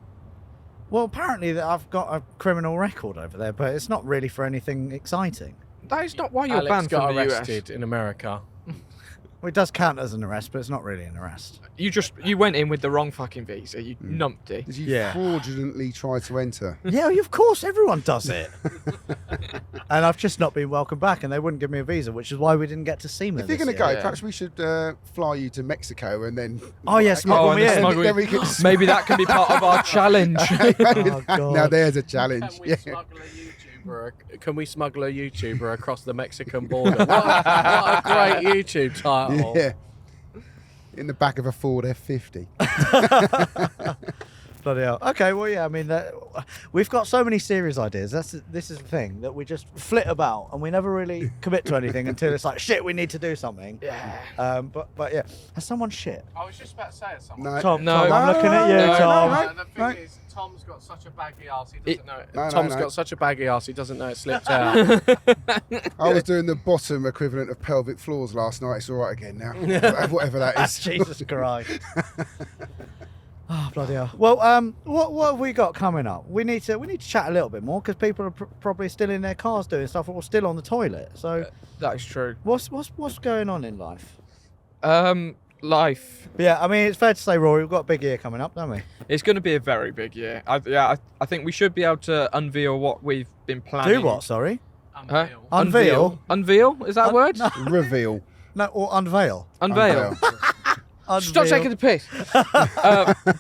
Well, apparently that I've got a criminal record over there, but it's not really for anything exciting. That is not why you're Alex banned got from the arrested in America. Well, it does count as an arrest, but it's not really an arrest. US. You went in with the wrong fucking visa, you numpty. Did you Yeah. fraudulently try to enter? Yeah, of course, everyone does it. And I've just not been welcomed back, and they wouldn't give me a visa, which is why we didn't get to see me. If you're going to go, perhaps we should fly you to Mexico and then... Oh, yeah, smuggle me in. Then we can Maybe that can be part of our challenge. Oh, God. Now there's a challenge. Can we smuggle a YouTuber across the Mexican border? What a great YouTube title. Yeah. In the back of a Ford F50. Bloody hell. Okay, well, yeah, I mean, we've got so many series ideas. This is the thing, that we just flit about and we never really commit to anything until it's like, shit, we need to do something. Yeah. But yeah, has someone shit? I was just about to say it, someone. No. Tom, No. Tom, I'm looking at you, No, Tom. The thing is, Tom's got such a baggy ass, he doesn't know it. No, Tom's no. got such a baggy ass, he doesn't know it slipped out. I was doing the bottom equivalent of pelvic floors last night. It's all right again now. Whatever that is. Jesus Christ. Oh, bloody hell. Well, what have we got coming up? We need to chat a little bit more because people are probably still in their cars doing stuff or still on the toilet. So That is true. what's going on in life? Life. But yeah, I mean, it's fair to say, Rory, we've got a big year coming up, don't we? It's going to be a very big year. I think we should be able to unveil what we've been planning. Do what, sorry? Huh? Unveil? Unveil? Is that a word? No, Reveal. no, or unveil. Unveil. Stop Unveil. taking the piss.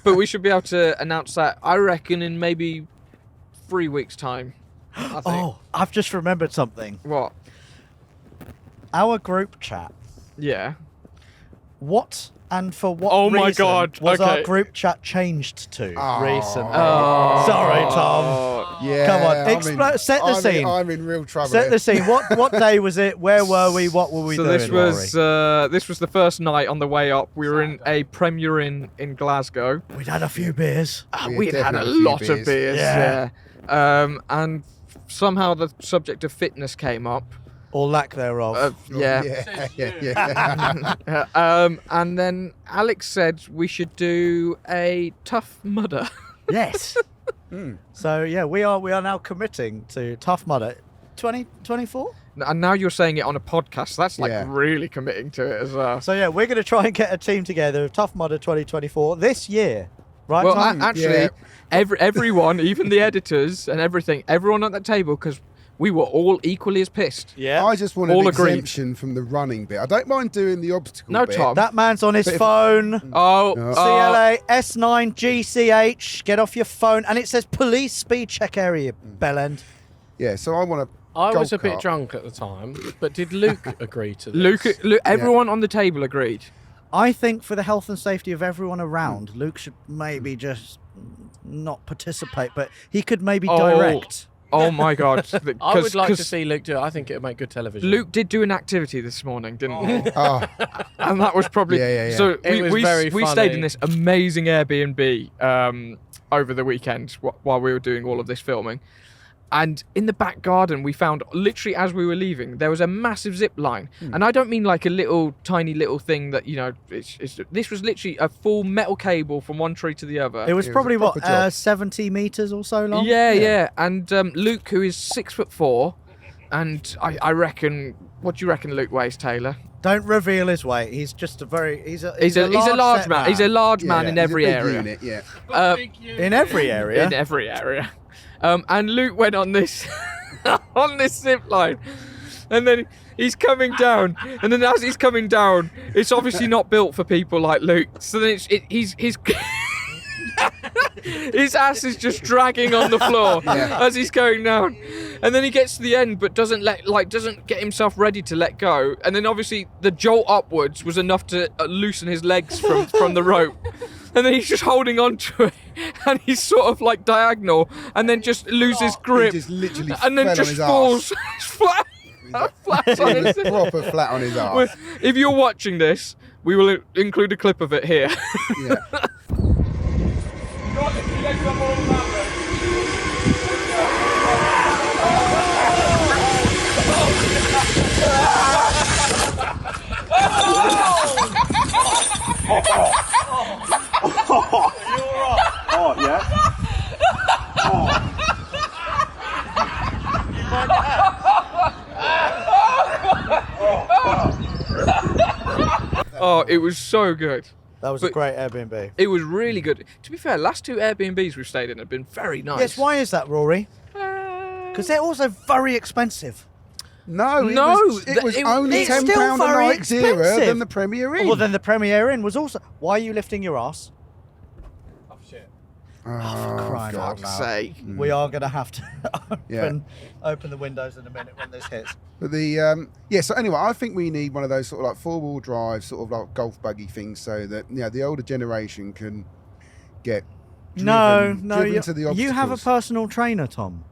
But we should be able to announce that, I reckon, in maybe 3 weeks' time. I think. Oh, I've just remembered something. What? Our group chat Yeah. What and for what Oh my reason God, was our okay. group chat changed to Oh. recently? Oh. Sorry, Tom. Yeah, Come on, I'm in- set the scene. I'm in real trouble. Set here. the scene. What day was it? Where were we? What were we So doing? this was the first night on the way up. We were in a Premier Inn in Glasgow. We'd had a few beers. We'd had a definitely a few lot of beers. beers. Yeah. And somehow the subject of fitness came up. Or lack thereof. Yeah. And then Alex said we should do a Tough Mudder. Yes. So yeah, we are now committing to Tough Mudder 2024. And now you're saying it on a podcast. That's like Yeah. really committing to it as well. So yeah, we're going to try and get a team together of Tough Mudder 2024 this year. Right, Well, Tom? actually, Yeah. everyone, even the editors and everything, everyone at that table, because we were all equally as pissed. yeah. I just want All an agreed. exemption from the running bit. I don't mind doing the obstacle No, bit. Tom. That man's on his But if- phone. Oh, CLA S9 GCH. Get off your phone, and it says police speed check area. Bellend. Yeah, so I want to. I was a Go-kart. bit drunk at the time, but did Luke agree to this? Luke, everyone on the table agreed. I think for the health and safety of everyone around, Luke should maybe just not participate, but he could maybe direct. Oh my God! I would like to see Luke do it. I think it would make good television. Luke did do an activity this morning, didn't he? Oh, And that was probably Yeah. So It was we very stayed funny. in this amazing Airbnb over the weekend while we were doing all of this filming. And in the back garden, we found, literally as we were leaving, there was a massive zip line. And I don't mean like a little, tiny little thing that, this was literally a full metal cable from one tree to the other. It was It was probably a proper what job. 70 meters or so long. Yeah. And Luke, who is 6'4", and I reckon, what do you reckon Luke weighs, Taylor? Don't reveal his weight. He's just he's a large set man. He's a large man yeah, in he's a every big area. Unit, yeah. in every area. In every area. And Luke went on this on this zip line, and then he's coming down, and then as he's coming down, it's obviously not built for people like Luke. So then he's his ass is just dragging on the floor as he's going down, and then he gets to the end but doesn't get himself ready to let go, and then obviously the jolt upwards was enough to loosen his legs from the rope. And then he's just holding on to it, and he's sort of like diagonal, and then just loses grip, He just literally and then fell just on his falls flat on He was his. proper flat on his arse. If you're watching this, we will include a clip of it here. Yeah. Oh, it was so good. That was a But- great Airbnb. It was really good. To be fair, last two Airbnbs we've stayed in have been very nice. Yes, why is that, Rory? Because they're also very expensive. No, No, it was it- only it's £10 still a very night dearer expensive. than the Premier Inn. Well, then the Premier Inn was also. Why are you lifting your ass? Crying out Fuck's loud. sake. We are going to have to Yeah. open the windows in a minute when this hits. But so anyway, I think we need one of those sort of like four-wheel drive, sort of like golf buggy things, so that the older generation can get driven to the obstacles. you have a personal trainer, Tom.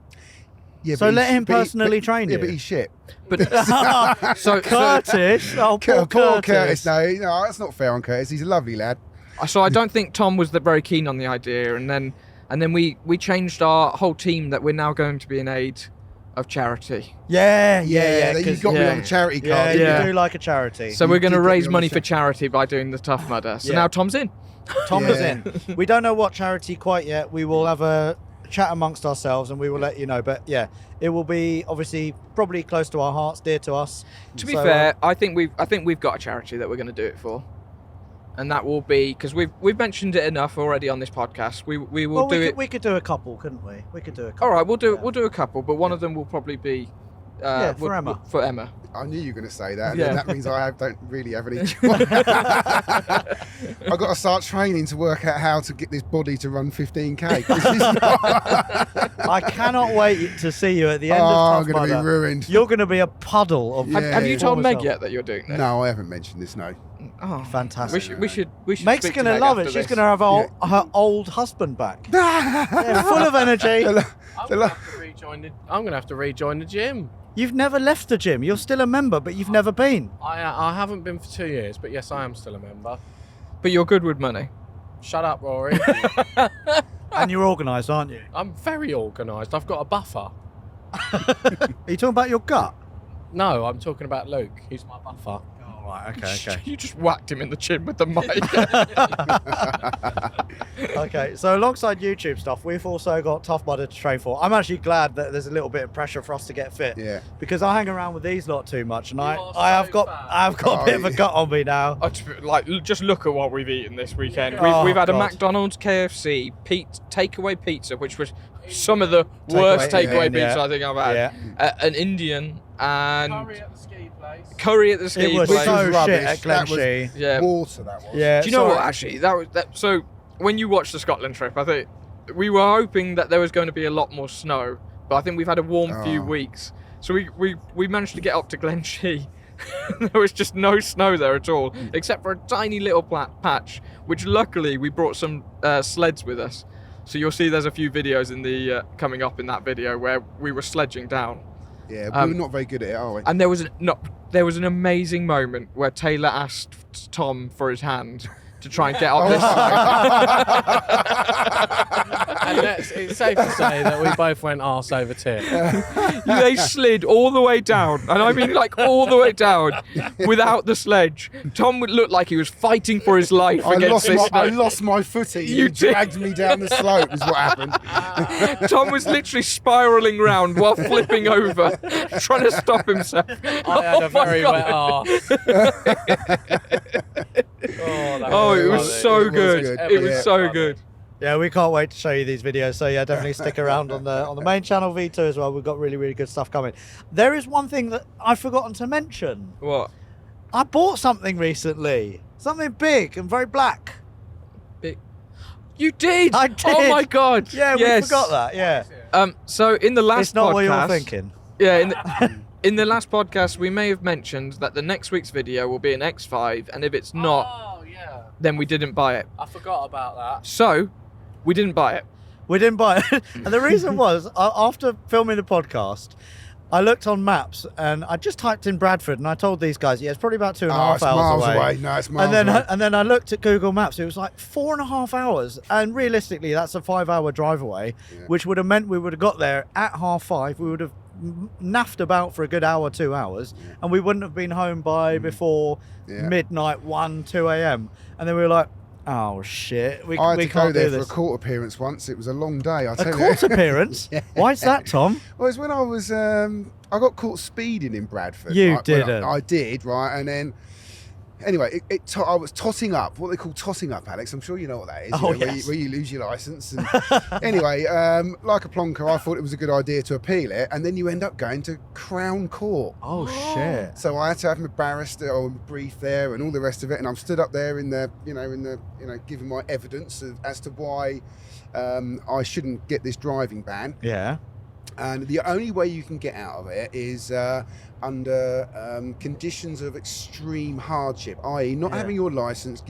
Yeah, so but let he's- him but he- personally but- train Yeah, you. but he's shit. But so Curtis, oh poor Poor Curtis. Curtis. No, that's not fair on Curtis. He's a lovely lad. So I don't think Tom was very keen on the idea, and then we changed our whole team that we're now going to be in aid of charity. Yeah. You've 'cause- got me yeah. on the charity Yeah, card. you Yeah. do like a charity. So You we're going to did get raise me on money the for charity by doing the Tough Mudder. So Yeah. now Tom's in. Tom is Yeah. in. We don't know what charity quite yet. We will have a chat amongst ourselves and we will let you know. But yeah, it will be obviously probably close to our hearts, dear to us. To be So, fair, I think we've got a charity that we're going to do it for, and that will be because we've mentioned it enough already on this podcast. We will well, do it. we could do a couple, couldn't we? We could do a couple. All right, we'll do Yeah. a couple, but one of them will probably be for Emma. For Emma. I knew you were going to say that, and Yeah. then that means don't really have any choice. I've got to start training to work out how to get this body to run 15k. I cannot wait to see you at the end I'm of Tough going to Mudder. be ruined. You're going to be a puddle of. Yeah. Have you told Meg myself. yet that you're doing this? No, I haven't mentioned this, no. Oh, Fantastic. We should. Meg's speak to going to Meg love after it. She's this. going to have her old husband back. Yeah, full of energy. I'm gonna have to rejoin the gym. You've never left the gym. You're still a member, but you've never been. I haven't been for 2 years, but yes, I am still a member. But you're good with money. Shut up, Rory. And you're organised, aren't you? I'm very organised. I've got a buffer. Are you talking about your gut? No, I'm talking about Luke. He's my buffer. Oh, right. Okay. You just whacked him in the chin with the mic. Okay, so alongside YouTube stuff, we've also got Tough Mudder to train for. I'm actually glad that there's a little bit of pressure for us to get fit. Yeah. Because I hang around with these lot too much, and You I are have got a bit of a gut on me now. Just look at what we've eaten this weekend. Oh, We've had a God. McDonald's, KFC, takeaway pizza, which was some of the Takeaway, worst takeaway yeah. pizza I think I've had. Yeah. An Indian and Curry at the ski place. curry at the ski It was place. so rubbish. shit at That was- Glenshee. Yeah. Water, that was. Yeah. Do you know sorry. what? Actually, so when you watched the Scotland trip, I think we were hoping that there was going to be a lot more snow, but I think we've had a warm few weeks. So we managed to get up to Glenshee. There was just no snow there at all, except for a tiny little patch, which luckily we brought some sleds with us. So you'll see there's a few videos in the coming up in that video where we were sledging down. Yeah, we're not very good at it, are we? And there was an amazing moment where Taylor asked Tom for his hand to try and get up this And it's safe to say that we both went arse over tit. They slid all the way down, and I mean like all the way down, without the sledge. Tom would look like he was fighting for his life against this I snow. lost my footing. You You did. dragged me down the slope, is what happened. Tom was literally spiralling round while flipping over, trying to stop himself. I had a very wet arse. Oh, it was so It was good. good. It was Yeah. so good. Yeah, we can't wait to show you these videos. So yeah, definitely stick around on the main channel V2 as well. We've got really, really good stuff coming. There is one thing that I've forgotten to mention. What? I bought something recently. Something big and very black. You did. I did. Oh my god. Yeah, yes. we forgot that. Yeah. So in the last It's not podcast, what you're thinking. Yeah, in the last podcast, we may have mentioned that the next week's video will be an X5, and if it's not, Oh, yeah. then we didn't buy it. I forgot about that. So, we didn't buy it. We didn't buy it. And the reason was, after filming the podcast, I looked on maps and I just typed in Bradford and I told these guys, yeah, it's probably about 2.5 it's hours miles away. away. No, it's miles And then, away. and then I looked at Google Maps. It was like 4.5 hours, and realistically, that's a 5-hour drive away, which would have meant we would have got there at 5:30. We would have naffed about for a good hour, 2 hours, and we wouldn't have been home by before midnight, 2 a.m. And then we were like, "Oh shit, we I had to can't go there do for this." a court appearance once. It was a long day. A court appearance? Why is that, Tom? Well, it's when I was, I got caught speeding in Bradford. You right, when didn't. I did, right, and then. Anyway, I was totting up, what they call totting up, Alex. I'm sure you know what that is. Oh, you know, yes. where you lose your licence. And anyway, like a plonker, I thought it was a good idea to appeal it, and then you end up going to Crown Court. Oh shit! So I had to have my barrister or my brief there and all the rest of it, and I'm stood up there in the, giving my evidence as to why I shouldn't get this driving ban. Yeah. And the only way you can get out of it is under conditions of extreme hardship, i.e. not having your licence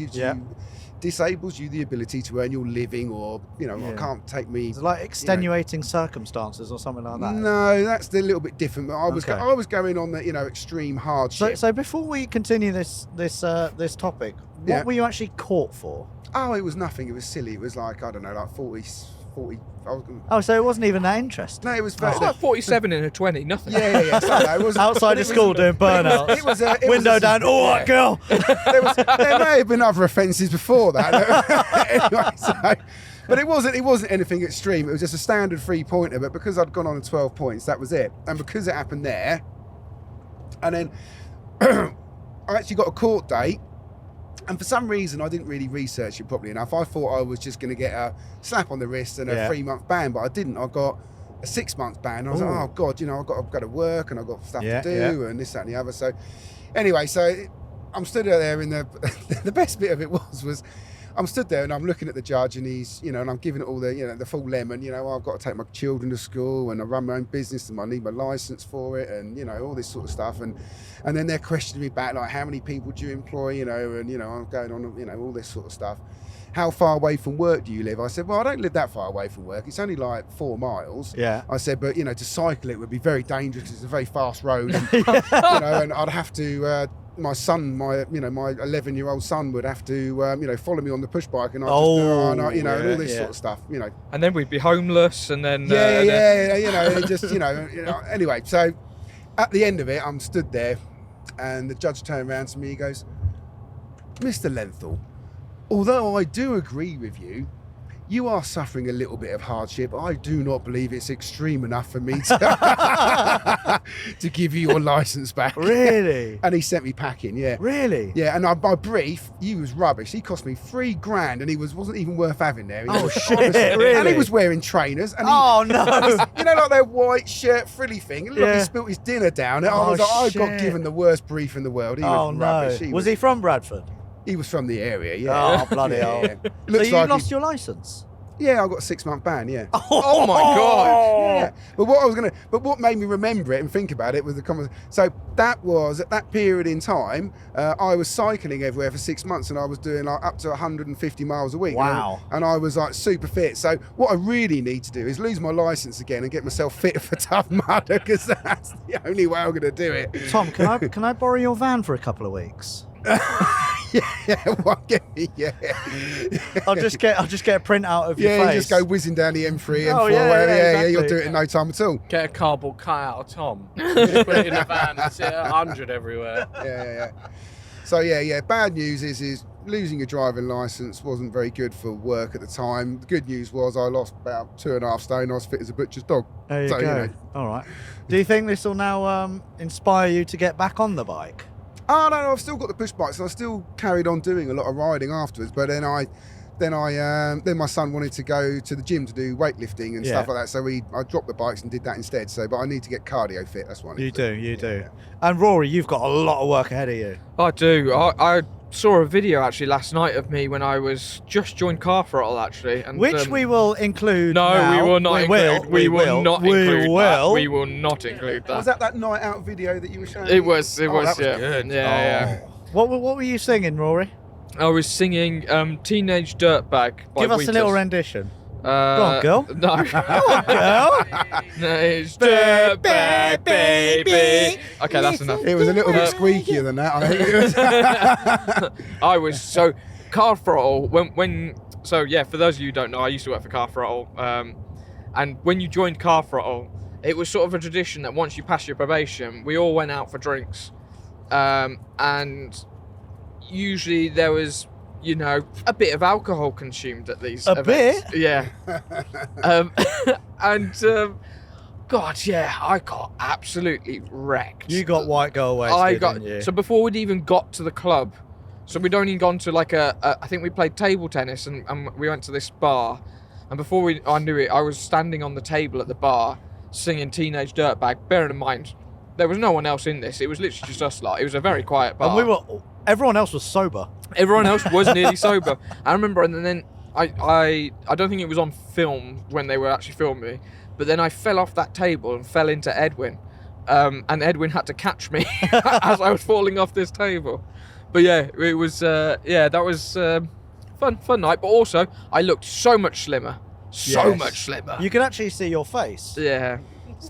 disables you the ability to earn your living, or, I can't take me... It's like extenuating circumstances or something like that. No, that's a little bit different. But I was Okay. I was going on the, extreme hardship. So before we continue this topic, what Yeah. were you actually caught for? Oh, it was nothing. It was silly. It was like, I don't know, like 40 I was gonna, Oh, so it wasn't even that interesting. no, it was It's like 47 in a 20, nothing. Yeah. So, no, it was Outside of school doing burnouts. It was a Window down. All right, girl. there may have been other offences before that. Anyway, but it wasn't anything extreme. It was just a standard 3-pointer. But because I'd gone on 12 points, that was it. And because it happened there, and then I actually got a court date. And for some reason, I didn't really research it properly enough. I thought I was just going to get a slap on the wrist and a 3-month ban, but I didn't. I got a 6 month ban. And I was like, oh God, you know, I've got to go to work and I've got stuff to do and this, that and the other. So anyway, I'm stood there in the best bit of it was I'm stood there and I'm looking at the judge and he's, you know, and I'm giving it all the, you know, the full lemon, you know, I've got to take my children to school and I run my own business and I need my license for it and, you know, all this sort of stuff. And then they're questioning me back, like, how many people do you employ, you know, and, you know, I'm going on, you know, all this sort of stuff. How far away from work do you live? I said, well, I don't live that far away from work. It's only like 4 miles. Yeah. I said, but, you know, to cycle it would be very dangerous because it's a very fast road. And, you know, and I'd have to, my 11-year-old son would have to, you know, follow me on the push bike and I'd you know, and all this sort of stuff, you know. And then we'd be homeless and then... you know, it just, you know, anyway. So at the end of it, I'm stood there and the judge turned around to me, he goes, Mr. Lenthal, although I do agree with you, you are suffering a little bit of hardship. I do not believe it's extreme enough for me to, to give you your license back. Really? And he sent me packing, yeah. Really? Yeah, and my brief, he was rubbish. He cost me $3,000 and he wasn't even worth having there. Oh, shit, really? And he was wearing trainers. And no. You know, like their white shirt frilly thing. It looked like he spilt his dinner down. And I was like, I got given the worst brief in the world. He was rubbish. Was he from Bradford? He was from the area, yeah. Oh, bloody hell. Yeah. So you lost your license? Yeah, I got a 6 month ban, yeah. Oh my God. Yeah. But what made me remember it and think about it was the comment. So that was, at that period in time, I was cycling everywhere for 6 months and I was doing like up to 150 miles a week. Wow. And I was like super fit. So what I really need to do is lose my license again and get myself fit for Tough Mudder because that's the only way I'm going to do it. Tom, can I borrow your van for a couple of weeks? I'll just get a print out of your face. Yeah, you just go whizzing down the M3, M4, exactly. You'll do it in no time at all. Get a cardboard cutout of Tom. Just put it in a van and sit at 100 everywhere. Yeah. So bad news is losing your driving licence wasn't very good for work at the time. The good news was I lost about 2.5 stone. I was fit as a butcher's dog. There you go. You know. All right. Do you think this will now inspire you to get back on the bike? Oh no, I've still got the push bike, so I still carried on doing a lot of riding afterwards. But then my son wanted to go to the gym to do weightlifting and stuff like that. So I dropped the bikes and did that instead. So, but I need to get cardio fit. That's what I need to do. You do. And Rory, you've got a lot of work ahead of you. I do. I saw a video actually last night of me when I was just joined Car Throttle actually, and which we will include. No, now. we will not include. We will not include that. We will not include that. Was that night out video that you were showing? It was. That was good. Yeah. What were you singing, Rory? I was singing "Teenage Dirtbag" by Give us Wheatus. a little rendition. Go on, girl. No. Go on, girl. Teenage Dirtbag, baby. Okay, that's enough. It was a little bit squeakier than that. I think it was. I was so Car Throttle when so yeah. For those of you who don't know, I used to work for Car Throttle, and when you joined Car Throttle, it was sort of a tradition that once you pass your probation, we all went out for drinks, and usually there was, you know, a bit of alcohol consumed at these events. Bit? Yeah. God, yeah, I got absolutely wrecked. You got white girl wasted, didn't you? So before we'd even got to the club, so we'd only gone to like I think we played table tennis and we went to this bar, and before I knew it, I was standing on the table at the bar singing Teenage Dirtbag, bearing in mind there was no one else in this. It was literally just us lot. It was a very quiet bar. And everyone else was sober. Everyone else was nearly sober. I remember, and then I don't think it was on film when they were actually filming me, but then I fell off that table and fell into Edwin, and Edwin had to catch me as I was falling off this table. But yeah, it was that was fun night. But also, I looked so much slimmer, much slimmer. You can actually see your face. Yeah.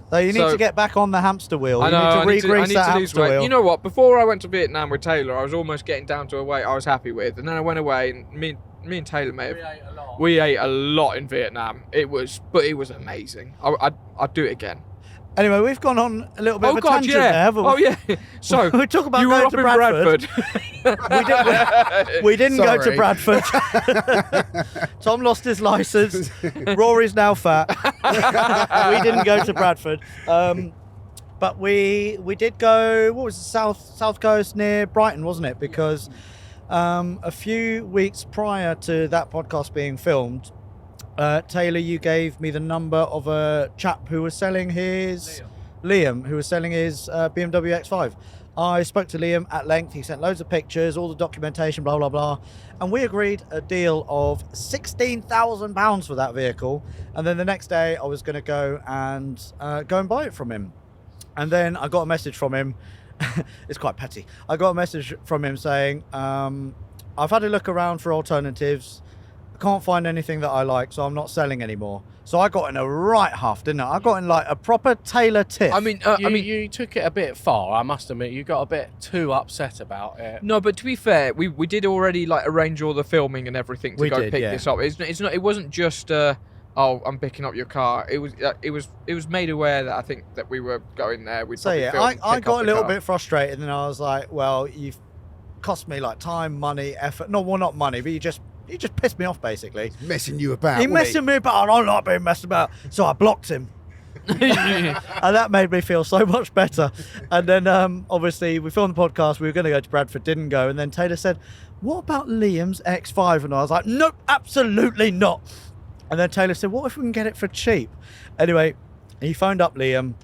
So you need to get back on the hamster wheel. I know, you need to re-grease that hamster wheel. You know what? Before I went to Vietnam with Taylor, I was almost getting down to a weight I was happy with, and then I went away, and me and Taylor we ate a lot in Vietnam. It was amazing. I'd do it again. Anyway, we've gone on a little bit of a tangent there, haven't we? Oh yeah. So we talk about you going were up to in Bradford. we didn't go to Bradford. Tom lost his license. Rory's now fat. We didn't go to Bradford, but we did go. What was it, south coast near Brighton, wasn't it? Because a few weeks prior to that podcast being filmed, Taylor, you gave me the number of a chap who was selling his... Liam, who was selling his BMW X5. I spoke to Liam at length. He sent loads of pictures, all the documentation, blah, blah, blah. And we agreed a deal of £16,000 for that vehicle. And then the next day I was going to go and buy it from him. And then I got a message from him. It's quite petty. I got a message from him saying, I've had a look around for alternatives. I can't find anything that I like, so I'm not selling anymore. So I got in a right huff, didn't I? I got in like a proper Taylor tiff. I mean, you took it a bit far. I must admit, you got a bit too upset about it. No, but to be fair, we did already like arrange all the filming and everything to pick this up. It's not. It wasn't just I'm picking up your car. It was made aware that I think that we were going there. I got a little bit frustrated, and I was like, well, you've cost me like time, money, effort. No, well, not money, but you just pissed me off, basically. He's messing you about. He messing me about. I'm not being messed about. So I blocked him. And that made me feel so much better. And then, obviously, we filmed the podcast. We were going to go to Bradford, didn't go. And then Taylor said, what about Liam's X5? And I was like, nope, absolutely not. And then Taylor said, what if we can get it for cheap? Anyway, he phoned up Liam.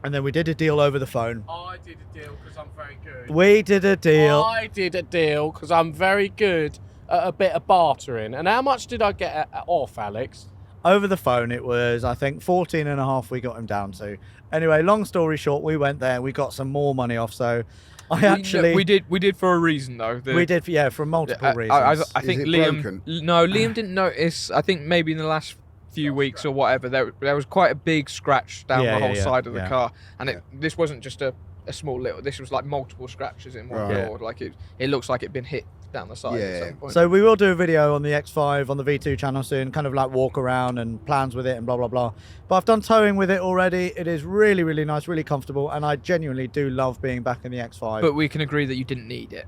And then we did a deal over the phone. I did a deal because I'm very good. We did a deal. I did a deal because I'm very good. A bit of bartering. And how much did I get off, Alex? Over the phone, it was, I think, 14.5 we got him down to. Anyway, long story short, we went there, we got some more money off, so we did for a reason, though. We did, yeah, for multiple reasons. I think Liam didn't notice, I think maybe in the last few weeks or whatever, there was quite a big scratch down the whole side of the car. And this wasn't just a small little, this was like multiple scratches in one board. Like it looks like it'd been hit down the side at some point. So we will do a video on the X5 on the V2 channel soon, kind of like walk around and plans with it and blah blah blah. But I've done towing with it already. It is really, really nice, really comfortable, and I genuinely do love being back in the X5. But we can agree that you didn't need it.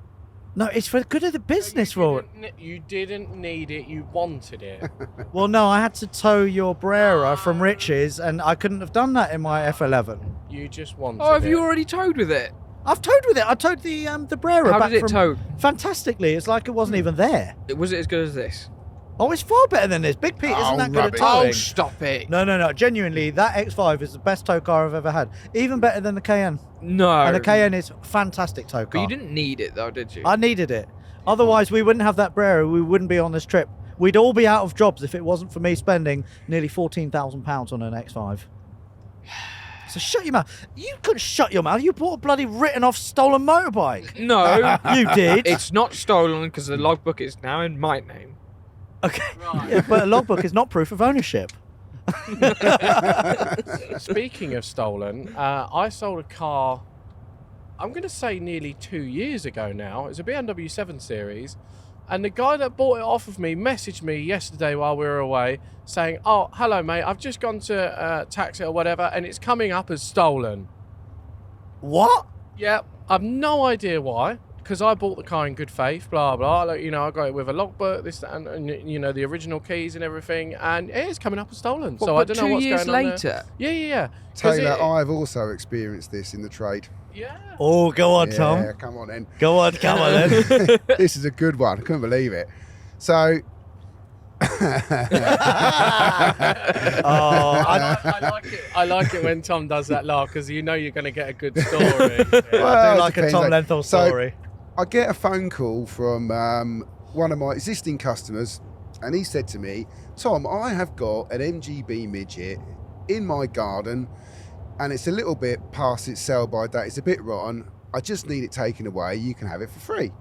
No, it's for the good of the business, Roy. You didn't need it, you wanted it. Well, no, I had to tow your Brera from Rich's, and I couldn't have done that in my F11. You just wanted it. Oh, have you already towed with it? I've towed with it. I towed the Brera. How did it tow? Fantastically. It's like it wasn't even there. Was it as good as this? Oh, it's far better than this. Big Pete isn't that good at towing. Oh, stop it. No. Genuinely, that X5 is the best tow car I've ever had. Even better than the Cayenne. No. And the Cayenne is fantastic tow car. But you didn't need it, though, did you? I needed it. Otherwise, we wouldn't have that Brera. We wouldn't be on this trip. We'd all be out of jobs if it wasn't for me spending nearly £14,000 on an X5. So shut your mouth. You couldn't shut your mouth. You bought a bloody written off stolen motorbike. No. You did. It's not stolen because the logbook is now in my name. Okay. Right. Yeah, but a logbook is not proof of ownership. Speaking of stolen, I sold a car, I'm going to say nearly 2 years ago now. It's a BMW 7 Series. And the guy that bought it off of me messaged me yesterday while we were away saying, oh, hello, mate, I've just gone to tax it or whatever, and it's coming up as stolen. What? Yeah, I've no idea why, because I bought the car in good faith, blah, blah. Like, you know, I got it with a logbook, this, that, and you know, the original keys and everything, and it is coming up as stolen. What, so I don't know what's going on 2 years later? Yeah. Taylor, I've also experienced this in the trade. Yeah. Oh, go on, Tom. Yeah, come on then. Go on then. This is a good one. I couldn't believe it. So... I like it when Tom does that laugh because you know you're going to get a good story. Well, I do like a Tom Lenthal story. I get a phone call from one of my existing customers, and he said to me, Tom, I have got an MGB Midget in my garden, and it's a little bit past its sell-by date. It's a bit rotten. I just need it taken away. You can have it for free.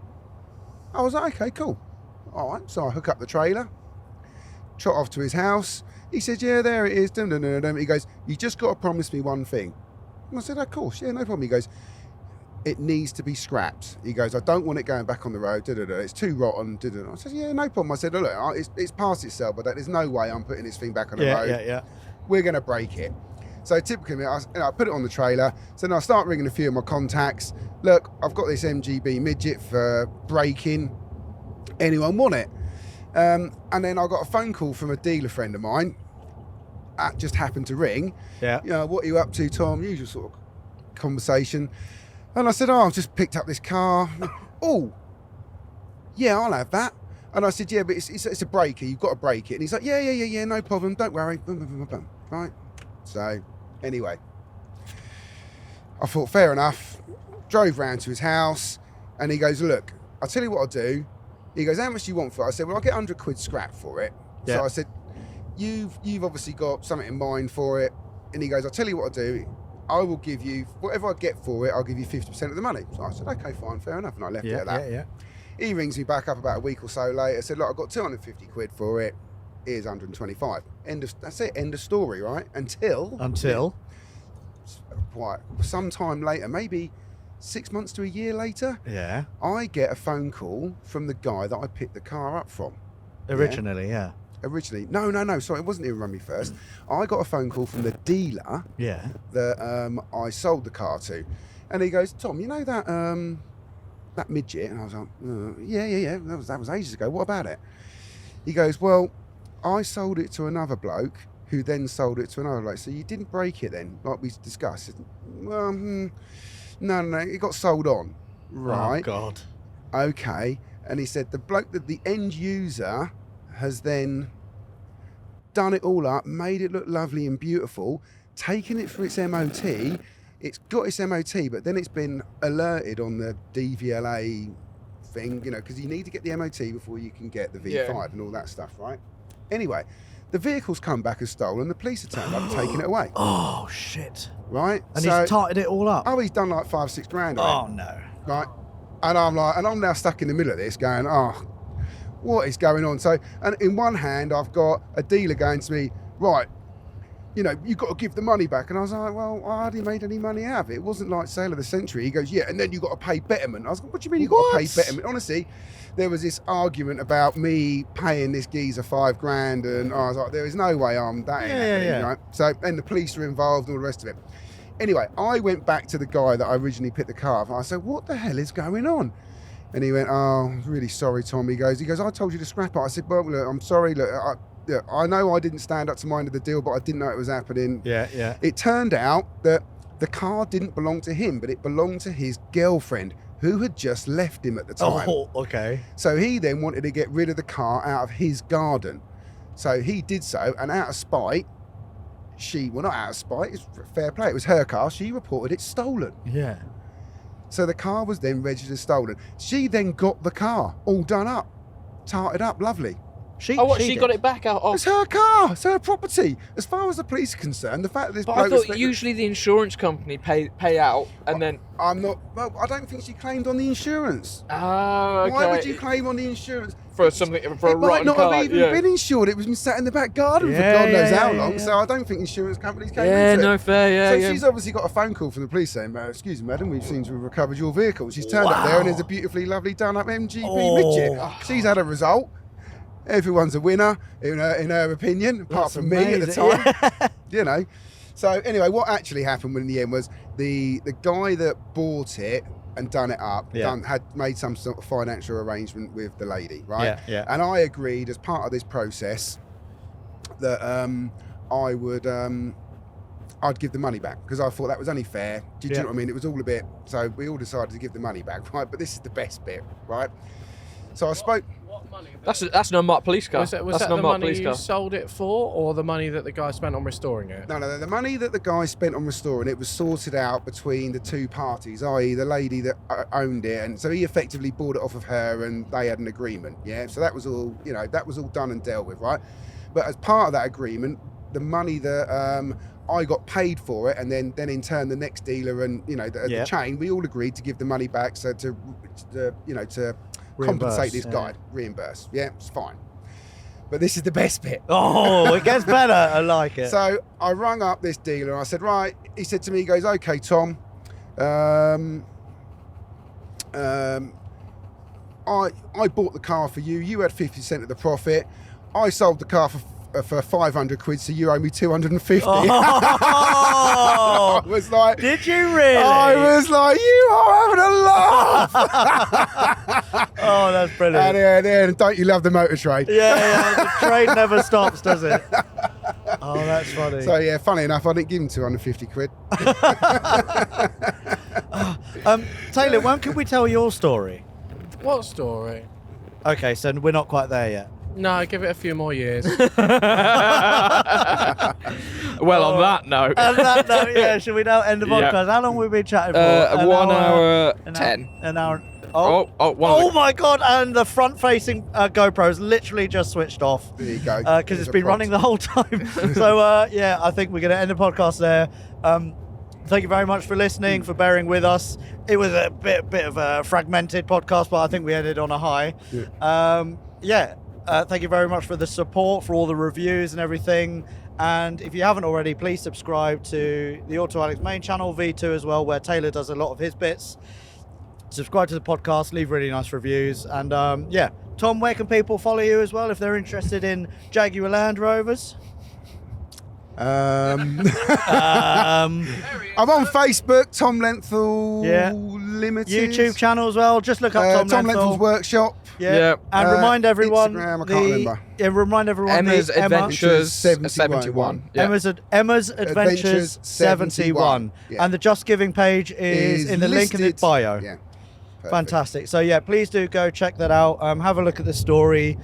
I was like, okay, cool. All right, so I hook up the trailer, trot off to his house. He said, yeah, there it is. Dum, dum, dum, dum. He goes, you just got to promise me one thing. And I said, of course, yeah, no problem. He goes, it needs to be scrapped. He goes, I don't want it going back on the road. It's too rotten. I said, yeah, no problem. I said, look, it's past its sell, but there's no way I'm putting this thing back on the road. Yeah. We're going to break it. So typically, I put it on the trailer. So then I start ringing a few of my contacts. Look, I've got this MGB Midget for breaking. Anyone want it? And then I got a phone call from a dealer friend of mine. That just happened to ring. Yeah. You know, what are you up to, Tom? Usual sort of conversation. And I said, I've just picked up this car. Oh, yeah, I'll have that. And I said, yeah, but it's a breaker. You've got to break it. And he's like, yeah, no problem. Don't worry. Boom, boom, boom, boom, boom. Right? So, anyway. I thought, fair enough. Drove round to his house. And he goes, look, I'll tell you what I'll do. He goes, how much do you want for it? I said, well, I'll get 100 quid scrap for it. Yeah. So I said, you've obviously got something in mind for it. And he goes, I'll tell you what I'll do. I will give you, whatever I get for it, I'll give you 50% of the money. So I said, okay, fine, fair enough. And I left it at that. Yeah. He rings me back up about a week or so later. I said, look, I've got 250 quid for it. Here's 125. That's it. End of story, right? Until quite some time later, maybe 6 months to a year later, Yeah. I get a phone call from the guy that I picked the car up from. Originally, yeah. Originally, no, sorry, it wasn't even run me first. I got a phone call from the dealer Yeah. that I sold the car to, and he goes, Tom, you know that that midget? And I was like, yeah, that was ages ago. What about it? He goes, well, I sold it to another bloke who then sold it to another bloke. So you didn't break it then, like we discussed? Well, no, it got sold on. Right. Oh, God. Okay. And he said the bloke that the end user has then done it all up, made it look lovely and beautiful, taken it for its MOT. It's got its MOT, but then it's been alerted on the DVLA thing, because you need to get the MOT before you can get the V5 and all that stuff, right? Anyway, the vehicle's come back as stolen. The police have turned up and taken it away. Oh, shit. Right? And he's tarted it all up. Oh, he's done like 5-6 grand on it. Oh, no. Right? And I'm now stuck in the middle of this going, what is going on? So, and in one hand, I've got a dealer going to me, right, you've got to give the money back. And I was like, well, I hardly made any money out of it. It wasn't like sale of the century. He goes, yeah, and then you've got to pay betterment. I was like, what do you mean you've got to pay betterment? Honestly, there was this argument about me paying this geezer 5 grand, and I was like, there is no way I'm that. Yeah. Right? So, and the police are involved and all the rest of it. Anyway, I went back to the guy that I originally picked the car up, and I said, what the hell is going on? And he went, oh, I'm really sorry, Tom. He goes, I told you to scrap it. I said, well, look, I'm sorry. Look, I know I didn't stand up to mind of the deal, but I didn't know it was happening. Yeah. It turned out that the car didn't belong to him, but it belonged to his girlfriend, who had just left him at the time. Oh, okay. So he then wanted to get rid of the car out of his garden. So he did so, and out of spite, not out of spite, it's fair play, it was her car, she reported it stolen. Yeah. So the car was then registered stolen. She then got the car all done up, tarted up, lovely. She got it back out of... It's her car, it's her property. As far as the police are concerned, the fact that this But bloke... I thought usually the insurance company pay out and then... I don't think she claimed on the insurance. Oh, okay. Why would you claim on the insurance? For something, for a It might rotten not car, have even been insured. It was been sat in the back garden for Yeah, God knows yeah, how yeah, long. yeah. So I don't think insurance companies came Yeah, into no, it. fair, So she's obviously got a phone call from the police saying, excuse me, madam, we seem to have recovered your vehicle. She's turned up there and there's a beautifully lovely done up MGB Midget. She's had a result. Everyone's a winner in her opinion, apart That's from me at the amazing. time. So anyway, what actually happened in the end was the guy that bought it and done it up, had made some sort of financial arrangement with the lady, right? Yeah. And I agreed as part of this process that I would I'd give the money back because I thought that was only fair. Do you know what I mean? It was all a bit, so we all decided to give the money back, right? But this is the best bit, right? So I spoke. What money? That's an unmarked police car. Was that That's an the unmarked money police you car. sold it for, or the money that the guy spent on restoring it? No, the money that the guy spent on restoring it was sorted out between the two parties, i.e. the lady that owned it, and so he effectively bought it off of her and they had an agreement, so that was all, that was all done and dealt with, right? But as part of that agreement, the money that I got paid for it, and then in turn the next dealer and the chain, we all agreed to give the money back, so to compensate this guy, reimburse. Yeah, it's fine. But this is the best bit. Oh, it gets better. I like it. So I rung up this dealer and I said, right, he said to me, he goes, okay, Tom, I bought the car for you. You had 50% of the profit. I sold the car for 500 quid, so you owe me 250. Oh, I was like, did you really? I was like, you are having a laugh. Oh, that's brilliant. And don't you love the motor trade? Yeah, the trade never stops, does it? Oh, that's funny. So yeah, funny enough, I didn't give him 250 quid. Taylor, when can we tell your story? What story? Okay, so we're not quite there yet. No, give it a few more years. Well, on that note. On that note, yeah, should we now end the Yeah. podcast? How long have we been chatting for? 1 hour 10. An hour. Oh, Oh my god! And the front-facing GoPro's literally just switched off There you go. because There's it's a been prop. running the whole time. So yeah, I think we're going to end the podcast there. Thank you very much for listening, for bearing with us. It was a bit of a fragmented podcast, but I think we ended on a high. Thank you very much for the support, for all the reviews and everything. And if you haven't already, please subscribe to the Autoalex main channel, V2 as well, where Taylor does a lot of his bits. Subscribe to the podcast, leave really nice reviews. And Tom, where can people follow you as well if they're interested in Jaguar Land Rovers? I'm on Facebook, Tom Lenthal Limited. YouTube channel as well. Just look up Tom Lenthal. Lenthal's Workshop. Yeah. And remind everyone Instagram, I can't remember. Remind everyone Emma's the Adventures 71. Yeah. Emma's Adventures 71. Yeah. And the Just Giving page is in the link in the listed- bio. Yeah. Perfect. Fantastic. So yeah, please do go check that out. Have a look at the story.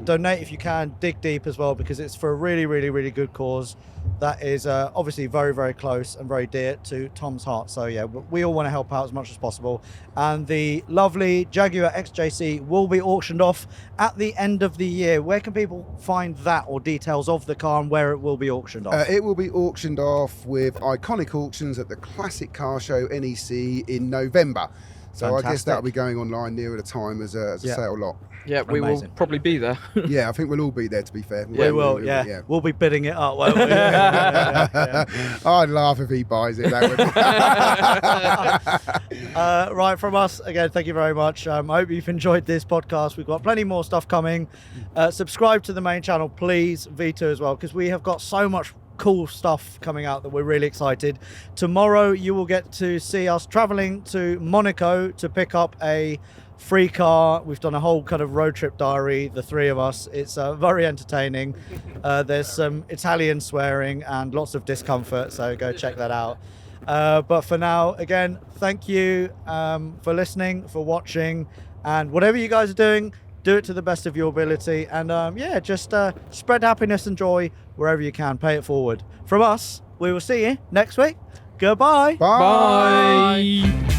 Donate if you can. Dig deep as well, because it's for a really, really, really good cause that is obviously very, very close and very dear to Tom's heart. So yeah, we all want to help out as much as possible. And the lovely Jaguar XJC will be auctioned off at the end of the year. Where can people find that, or details of the car and where it will be auctioned off? It will be auctioned off with Iconic Auctions at the Classic Car Show NEC in November. So I guess Fantastic. that'll be going online nearer the time as a Yeah. sale lot. Yeah, we Amazing. will probably be there. Yeah, I think we'll all be there, to be fair. We will, yeah. We'll be bidding it up, won't we? Yeah. I'd laugh if he buys it. That would. Right, from us, again, thank you very much. I hope you've enjoyed this podcast. We've got plenty more stuff coming. Subscribe to the main channel, please, V2 as well, because we have got so much cool stuff coming out that we're really excited. Tomorrow, you will get to see us traveling to Monaco to pick up a free car. We've done a whole kind of road trip diary, the three of us. It's very entertaining. There's some Italian swearing and lots of discomfort, so go check that out. But for now, again, thank you for listening, for watching, and whatever you guys are doing, do it to the best of your ability. And just spread happiness and joy wherever you can. Pay it forward. From us, we will see you next week. Goodbye. Bye. Bye.